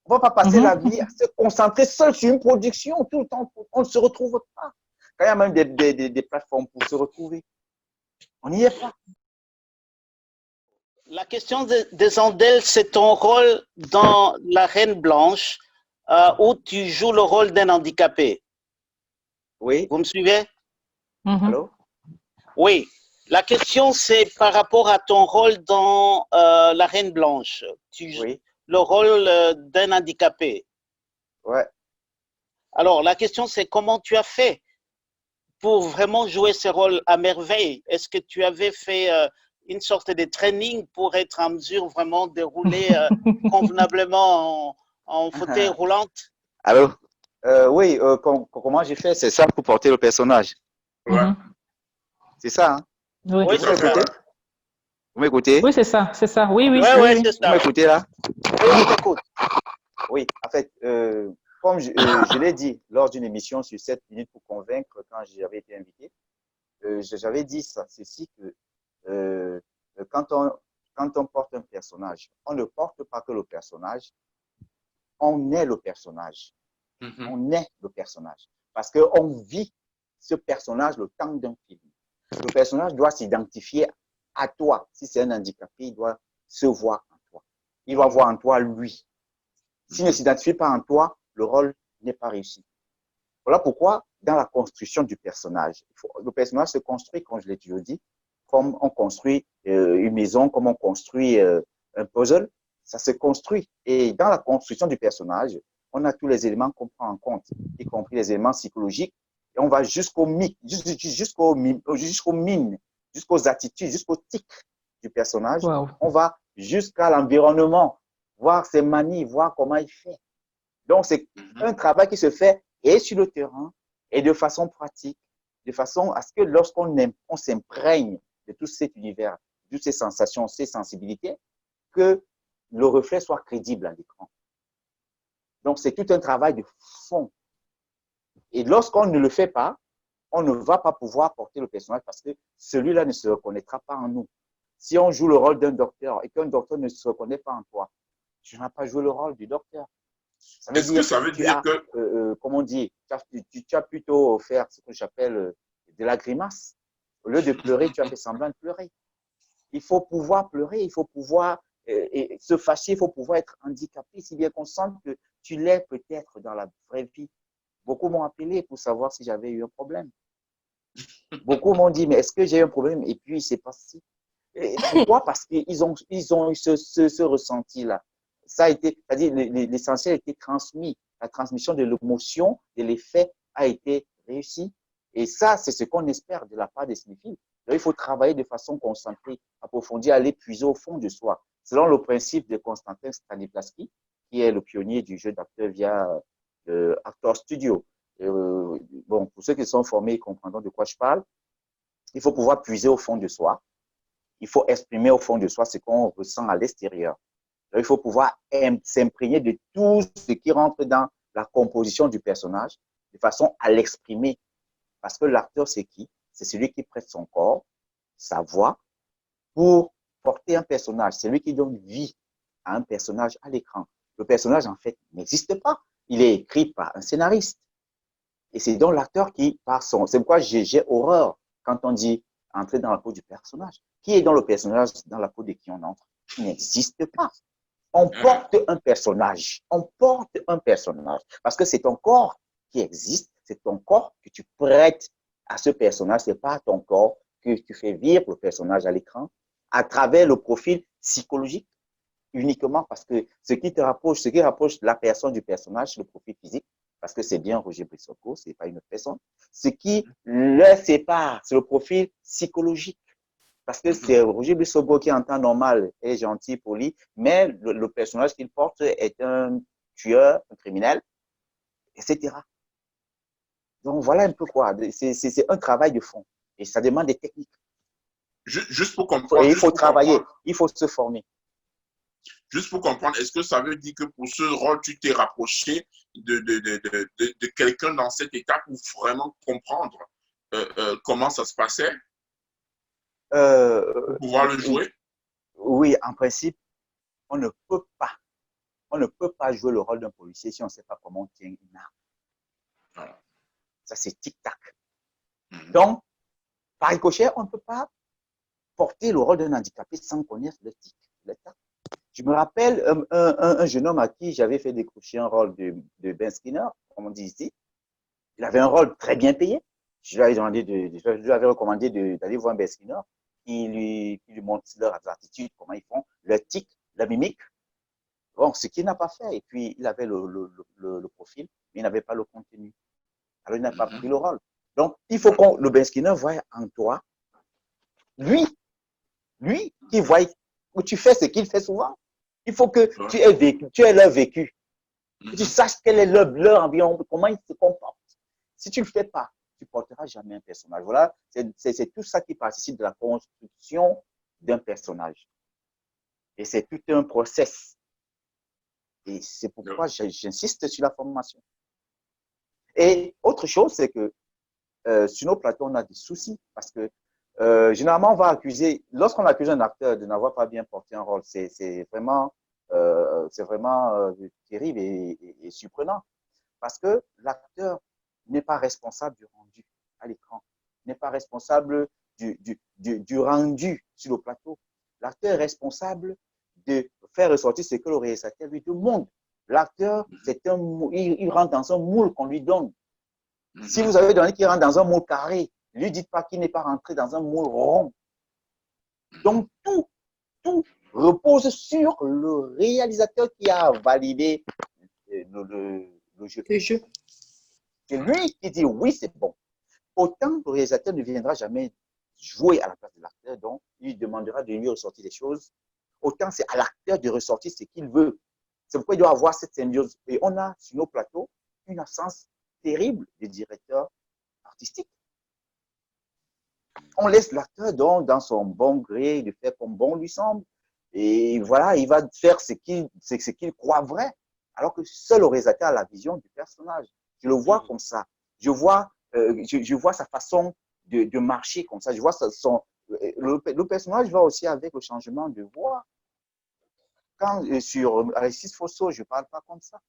On ne va pas passer la vie à se concentrer seul sur une production tout le temps. On ne se retrouve pas. Quand il y a même des plateformes pour se retrouver, on n'y est pas. La question des Andels, c'est ton rôle dans La Reine Blanche, où tu joues le rôle d'un handicapé. Oui. Vous me suivez? Allô? Oui. La question, c'est par rapport à ton rôle dans La Reine Blanche. Tu joues le rôle d'un handicapé. Ouais. Alors, la question, c'est comment tu as fait pour vraiment jouer ce rôle à merveille? Est-ce que tu avais fait une sorte de training pour être en mesure vraiment de rouler convenablement en fauteuil roulante? Allô? Oui, comment j'ai fait? C'est ça pour porter le personnage. Ouais. C'est ça, hein? Oui, c'est ça. Vous m'écoutez? Oui, c'est ça, c'est ça. Oui, oui. Oui, c'est ça. Vous m'écoutez là? Oui, on t'écoute. Oui, en fait, comme je l'ai dit lors d'une émission sur 7 minutes pour convaincre quand j'avais été invité, j'avais dit ceci que quand on porte un personnage, on ne porte pas que le personnage, on est le personnage. On est le personnage. Parce qu'on vit ce personnage le temps d'un film. Le personnage doit s'identifier à toi. Si c'est un handicapé, il doit se voir en toi. Il doit voir en toi lui. S'il ne s'identifie pas en toi, le rôle n'est pas réussi. Voilà pourquoi, dans la construction du personnage, le personnage se construit, comme je l'ai toujours dit, comme on construit une maison, comme on construit un puzzle, ça se construit. Et dans la construction du personnage, on a tous les éléments qu'on prend en compte, y compris les éléments psychologiques, et on va jusqu'aux mines, jusqu'aux attitudes, jusqu'aux tics du personnage. Wow. On va jusqu'à l'environnement, voir ses manies, voir comment il fait. Donc, c'est un travail qui se fait et sur le terrain et de façon pratique, de façon à ce que lorsqu'on s'imprègne de tout cet univers, de toutes ces sensations, ces sensibilités, que le reflet soit crédible à l'écran. Donc, c'est tout un travail de fond. Et lorsqu'on ne le fait pas, on ne va pas pouvoir porter le personnage parce que celui-là ne se reconnaîtra pas en nous. Si on joue le rôle d'un docteur et qu'un docteur ne se reconnaît pas en toi, tu n'as pas joué le rôle du docteur. Est-ce que ça veut dire que… comment on dit, tu as plutôt faire ce que j'appelle de la grimace. Au lieu de pleurer, tu as fait semblant de pleurer. Il faut pouvoir pleurer, il faut pouvoir se fâcher, il faut pouvoir être handicapé, si bien qu'on sente que tu l'es peut-être dans la vraie vie. Beaucoup m'ont appelé pour savoir si j'avais eu un problème. Beaucoup m'ont dit, mais est-ce que j'ai eu un problème? Et puis, c'est passé. Pourquoi? Parce qu'ils ont eu ce ressenti-là. Ça a été, c'est-à-dire l'essentiel a été transmis. La transmission de l'émotion, de l'effet a été réussie. Et ça, c'est ce qu'on espère de la part des cinéphiles. Donc, il faut travailler de façon concentrée, approfondir, aller puiser au fond de soi. Selon le principe de Konstantin Stanislavski, qui est le pionnier du jeu d'acteur via Actor Studio. Bon, pour ceux qui sont formés, ils comprendront de quoi je parle. Il faut pouvoir puiser au fond de soi. Il faut exprimer au fond de soi ce qu'on ressent à l'extérieur. Il faut pouvoir s'imprégner de tout ce qui rentre dans la composition du personnage de façon à l'exprimer. Parce que l'acteur, c'est qui? C'est celui qui prête son corps, sa voix, pour porter un personnage. C'est lui qui donne vie à un personnage à l'écran. Le personnage, en fait, n'existe pas. Il est écrit par un scénariste. Et c'est donc l'acteur qui, par son... C'est pourquoi j'ai horreur quand on dit entrer dans la peau du personnage. Qui est dans le personnage, dans la peau de qui on entre? Il n'existe pas. On porte un personnage. On porte un personnage. Parce que c'est ton corps qui existe. C'est ton corps que tu prêtes à ce personnage. C'est pas ton corps que tu fais vivre le personnage à l'écran à travers le profil psychologique uniquement parce que ce qui rapproche la personne du personnage, c'est le profil physique, parce que c'est bien Roger Brissoko, c'est pas une autre personne. Ce qui le sépare, c'est le profil psychologique. Parce que c'est Roger Brissoko qui, en temps normal, est gentil, poli, mais le personnage qu'il porte est un tueur, un criminel, etc. Donc, voilà un peu quoi. C'est un travail de fond. Et ça demande des techniques. Juste pour comprendre. Et il faut travailler, il faut se former. Juste pour comprendre, est-ce que ça veut dire que pour ce rôle, tu t'es rapproché de quelqu'un dans cet état pour vraiment comprendre comment ça se passait? Pour pouvoir le jouer? Oui, en principe, on ne peut pas jouer le rôle d'un policier si on ne sait pas comment on tient une arme. Voilà. Ça, c'est tic-tac. Donc, par ricochet, on ne peut pas porter le rôle d'un handicapé sans connaître le tic, le tac. Je me rappelle un jeune homme à qui j'avais fait décrocher un rôle de Ben Skinner, comme on dit ici. Il avait un rôle très bien payé. Je lui avais recommandé d'aller voir Ben Skinner, qui lui montre leurs attitudes, comment ils font, le tic, la mimique. Bon, ce qu'il n'a pas fait. Et puis, il avait le profil, mais il n'avait pas le contenu. Alors, il n'a pas pris le rôle. Donc, il faut que le Ben Skinner voie en toi, lui qui voit où tu fais ce qu'il fait souvent. Il faut que tu aies leur vécu. Que tu saches quel est leur environnement, comment ils se comportent. Si tu ne le fais pas, tu ne porteras jamais un personnage. Voilà, c'est tout ça qui participe de la construction d'un personnage. Et c'est tout un process. Et c'est pourquoi j'insiste sur la formation. Et autre chose, c'est que sur nos plateaux, on a des soucis parce que généralement, on va accuser, lorsqu'on accuse un acteur de n'avoir pas bien porté un rôle, c'est vraiment terrible et surprenant. Parce que l'acteur n'est pas responsable du rendu à l'écran, n'est pas responsable du rendu sur le plateau. L'acteur est responsable de faire ressortir ce que le réalisateur lui demande. L'acteur, il rentre dans un moule qu'on lui donne. Si vous avez donné qu'il rentre dans un moule carré, ne lui dites pas qu'il n'est pas rentré dans un moule rond. Donc, tout repose sur le réalisateur qui a validé le jeu. C'est lui qui dit oui, c'est bon. Autant le réalisateur ne viendra jamais jouer à la place de l'acteur, donc il lui demandera de lui ressortir des choses. Autant c'est à l'acteur de ressortir ce qu'il veut. C'est pourquoi il doit avoir cette symbiose. Et on a sur nos plateaux une absence terrible des directeurs artistiques. On laisse l'acteur dans son bon gré de faire comme bon lui semble. Et voilà, il va faire ce qu'il croit vrai. Alors que seul le réalisateur a la vision du personnage. Je le vois comme ça. Je vois sa façon de marcher comme ça. Je vois le personnage va aussi avec le changement de voix. Quand sur Alexis Fosso, je ne parle pas comme ça.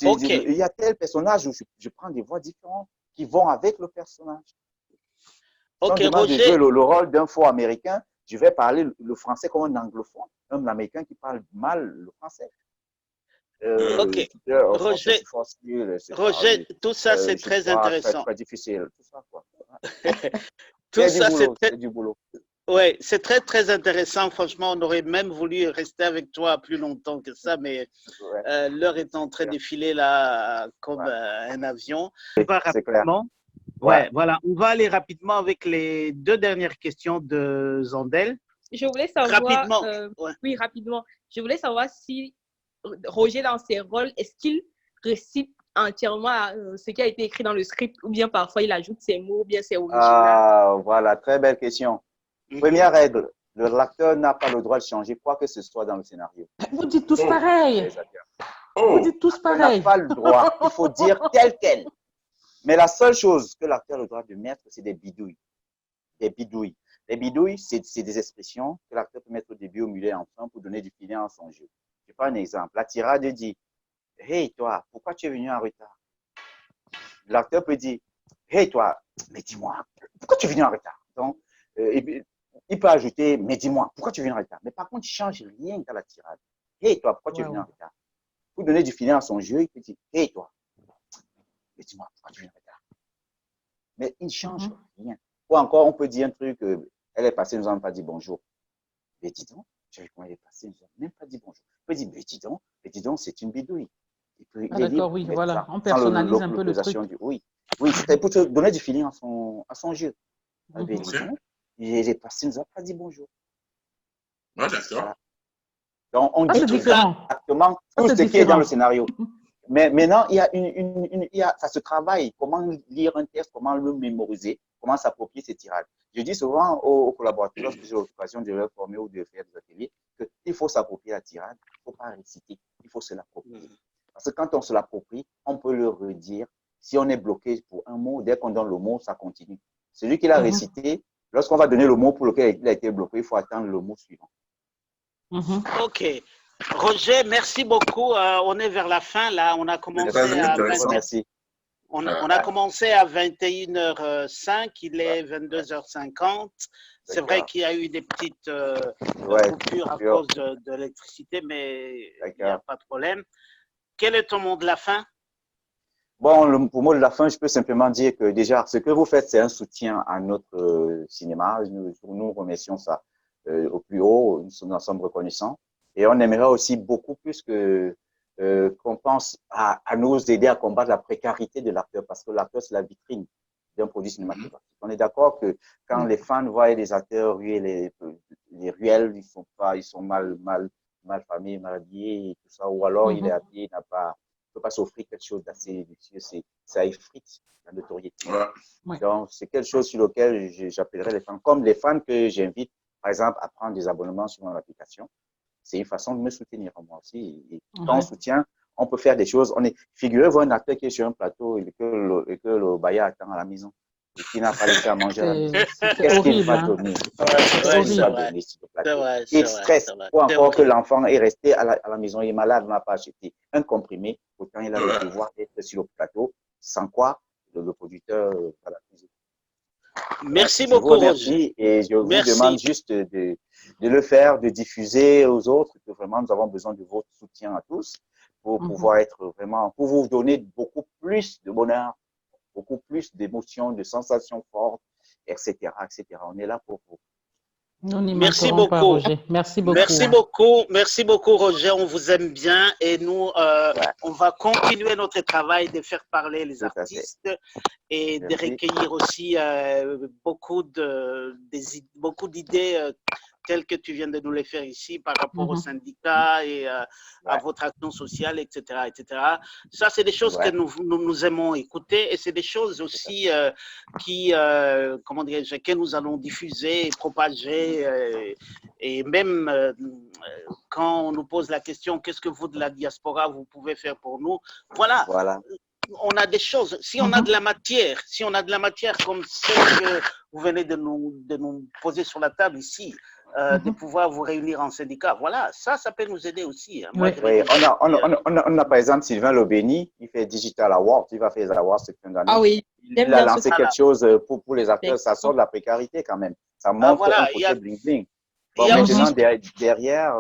Okay. Il y a tel personnage où je prends des voix différentes qui vont avec le personnage. Si on demande de jouer le rôle d'un faux américain, je vais parler le français comme un anglophone, un américain qui parle mal le français. Roger, tout ça c'est très intéressant. Très difficile, tout ça quoi. Tout ça c'est du boulot. Oui, c'est très très intéressant. Franchement, on aurait même voulu rester avec toi plus longtemps que ça, mais l'heure est en train de filer là comme un avion. On va rapidement. Ouais, voilà. On va aller rapidement avec les deux dernières questions de Zandel. Je voulais savoir. Rapidement. Oui, rapidement. Je voulais savoir si Roger, dans ses rôles, est-ce qu'il récite entièrement ce qui a été écrit dans le script, ou bien parfois il ajoute ses mots, ou bien c'est original? Ah, voilà, très belle question. Première règle, l'acteur n'a pas le droit de changer quoi que ce soit dans le scénario. Vous dites tous pareil. Les acteurs. Vous dites tous L'acteur pareil. n'a pas le droit. Il faut dire tel quel. Mais la seule chose que l'acteur a le droit de mettre, c'est des bidouilles. Des bidouilles. Les bidouilles, c'est des expressions que l'acteur peut mettre au début, au milieu et en fin pour donner du feeling à son jeu. Je prends un exemple. La tirade dit « Hey, toi, pourquoi tu es venu en retard ?» L'acteur peut dire « Hey, toi, mais dis-moi, pourquoi tu es venu en retard ?» Donc, il peut ajouter « Mais dis-moi, pourquoi tu es venu en retard ?» Mais par contre, il ne change rien dans la tirade. « Hey, toi, pourquoi tu es venu en retard ?» Pour donner du feeling à son jeu, il peut dire « Hey, toi, mais dis-moi, pourquoi tu es venu en retard ?» Mais il ne change rien. Ou encore, on peut dire un truc, elle est passée, nous n'avons pas dit bonjour. Mais dis donc, j'ai vu comment elle est passée, nous n'avons même pas dit bonjour. Il peut dire, mais dis donc, c'est une bidouille. D'accord, oui, voilà. On personnalise un peu le truc. Oui, c'est pour te donner du feeling à son jeu. Mais dis donc, il est passé, nous n'avons pas dit bonjour. Ouais, d'accord. Voilà. Donc, on dit exactement tout ce qui est dans le scénario. Mais maintenant, il y a ça se travaille. Comment lire un texte, comment le mémoriser, comment s'approprier ces tirades. Je dis souvent aux collaborateurs, lorsque j'ai l'occasion de leur former ou de faire des ateliers, qu'il faut s'approprier la tirade, il ne faut pas réciter, il faut se l'approprier. Parce que quand on se l'approprie, on peut le redire. Si on est bloqué pour un mot, dès qu'on donne le mot, ça continue. Celui qui l'a récité, lorsqu'on va donner le mot pour lequel il a été bloqué, il faut attendre le mot suivant. OK. Roger, merci beaucoup. On est vers la fin, là. On a commencé on a commencé à 21h05, il est 22h50. C'est vrai qu'il y a eu des petites coupures à cause de l'électricité, mais il n'y a pas de problème. Quel est ton mot de la fin? Bon, pour mot de la fin, je peux simplement dire que déjà, ce que vous faites, c'est un soutien à notre cinéma. Nous remercions ça au plus haut, nous en sommes reconnaissants. Et on aimerait aussi beaucoup plus qu'on pense à nous aider à combattre la précarité de l'acteur, parce que l'acteur, c'est la vitrine d'un produit cinématographique. On est d'accord que quand les fans voient des acteurs ruer les ruelles, ils sont mal famés, mal habillés, et tout ça, ou alors il est habillé, il ne peut pas s'offrir quelque chose d'assez luxueux, ça effrite la notoriété. Donc, c'est quelque chose sur lequel j'appellerais les fans, comme les fans que j'invite, par exemple, à prendre des abonnements sur mon application. C'est une façon de me soutenir, moi aussi. Et quand on soutient, on peut faire des choses. Figurez-vous un acteur qui est sur un plateau et que le bailleur attend à la maison et qui n'a pas laissé à manger à la maison. Qu'est-ce qu'il va donner? Il stresse. Ou encore que l'enfant est resté à la maison, il est malade, n'a pas acheté un comprimé. Pourtant, il a le pouvoir d'être sur le plateau, sans quoi le producteur va la cuisine. Merci beaucoup, Roger. Et je vous demande juste de le faire, de diffuser aux autres, que vraiment nous avons besoin de votre soutien à tous pour pouvoir être vraiment, pour vous donner beaucoup plus de bonheur, beaucoup plus d'émotions, de sensations fortes, etc., etc. On est là pour vous. Merci beaucoup. Pas, Roger. Merci beaucoup. Merci beaucoup. Merci beaucoup, Roger. On vous aime bien et nous, on va continuer notre travail de faire parler les artistes et de recueillir aussi beaucoup d'idées telles que tu viens de nous les faire ici par rapport au syndicat et à votre action sociale, etc., etc. Ça, c'est des choses que nous aimons écouter et c'est des choses aussi que nous allons diffuser et propager. Et même quand on nous pose la question, qu'est-ce que vous de la diaspora, vous pouvez faire pour nous? Voilà. On a des choses, si on a de la matière, comme celle que vous venez de nous poser sur la table ici, de pouvoir vous réunir en syndicat, voilà, ça peut nous aider aussi. Hein. On a par exemple Sylvain Lobéni, il fait Digital Award, il va faire les awards cette fin d'année. Ah oui. Il a lancé quelque chose pour les acteurs, ça sort de la précarité quand même. Ça montre un côté bling-bling. Bon, maintenant, derrière,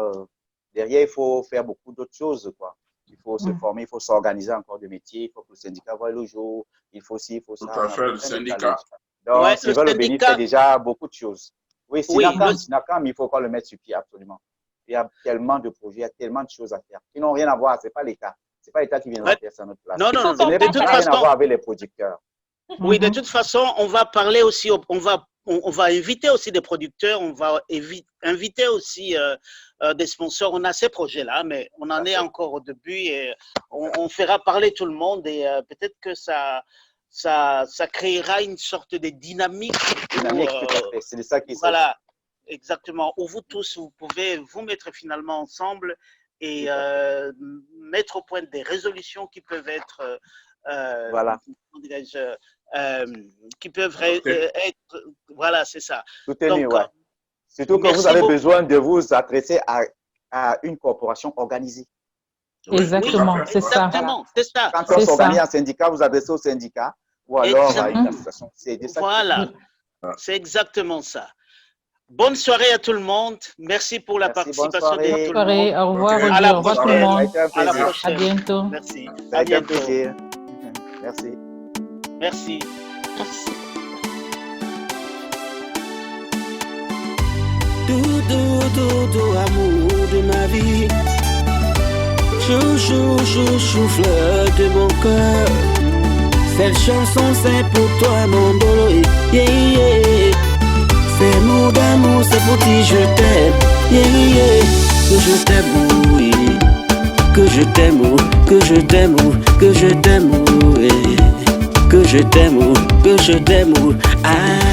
il faut faire beaucoup d'autres choses, quoi. Il faut se former, il faut s'organiser encore de métiers, il faut que le syndicat voie le jour, il faut ci, il faut ça. Tout à fait, le syndicat. Donc, Sylvain Lobéni fait déjà beaucoup de choses. Oui, Sinacam, il faut encore le mettre sur pied, absolument. Il y a tellement de projets, il y a tellement de choses à faire. Ils n'ont rien à voir, ce n'est pas l'État. Ce n'est pas l'État qui viendra faire ça à notre place. Non, ce n'est pas rien à voir avec les producteurs. Oui, de toute façon, on va parler aussi, on va inviter aussi des producteurs, on va inviter aussi des sponsors. On a ces projets-là, mais on en est encore au début et on fera parler tout le monde et peut-être que ça créera une sorte de dynamique. Dynamique, tout à fait. C'est de ça qu'il s'agit. Voilà, exactement. Où vous tous, vous pouvez vous mettre finalement ensemble et mettre au point des résolutions qui peuvent être, voilà. Qui peuvent être, voilà, c'est ça. Soutenu, ouais. Surtout que vous avez besoin de vous adresser à une corporation organisée. Exactement, oui, c'est ça. Exactement, c'est ça. Quand on s'organise en syndicat, vous adressez au syndicat ou alors à une association. C'est de ça. Voilà, c'est exactement ça. Bonne soirée à tout le monde. Merci pour la participation de tout le monde. Au revoir, à la au revoir tout le monde. À la prochaine. À bientôt. Merci. À bientôt. Merci. Merci. Merci. Doudou, amour de ma vie. Chou, fleur de mon cœur. Cette chanson c'est pour toi mon dolo. Yeah. C'est mot d'amour, c'est pour ti je t'aime. Yeah. Que je t'aime, oui. Que je t'aime, que je t'aime, que je t'aime, oui. Que je t'aime, que je t'aime, aïe.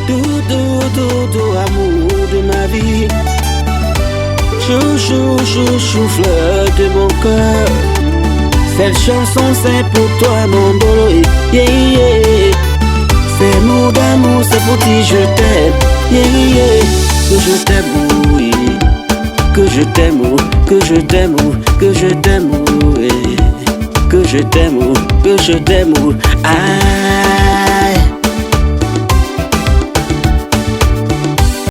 Doudou, amour de ma vie. Chou, fleur de mon cœur. Cette chanson c'est pour toi mon dolo. Yeah. C'est Ces mots d'amour, c'est pour dire je t'aime. Yeah, yeah. Que je t'aime, oui. Que je t'aime, que je t'aime, que je t'aime, que je t'aime, que je t'aime. Ah.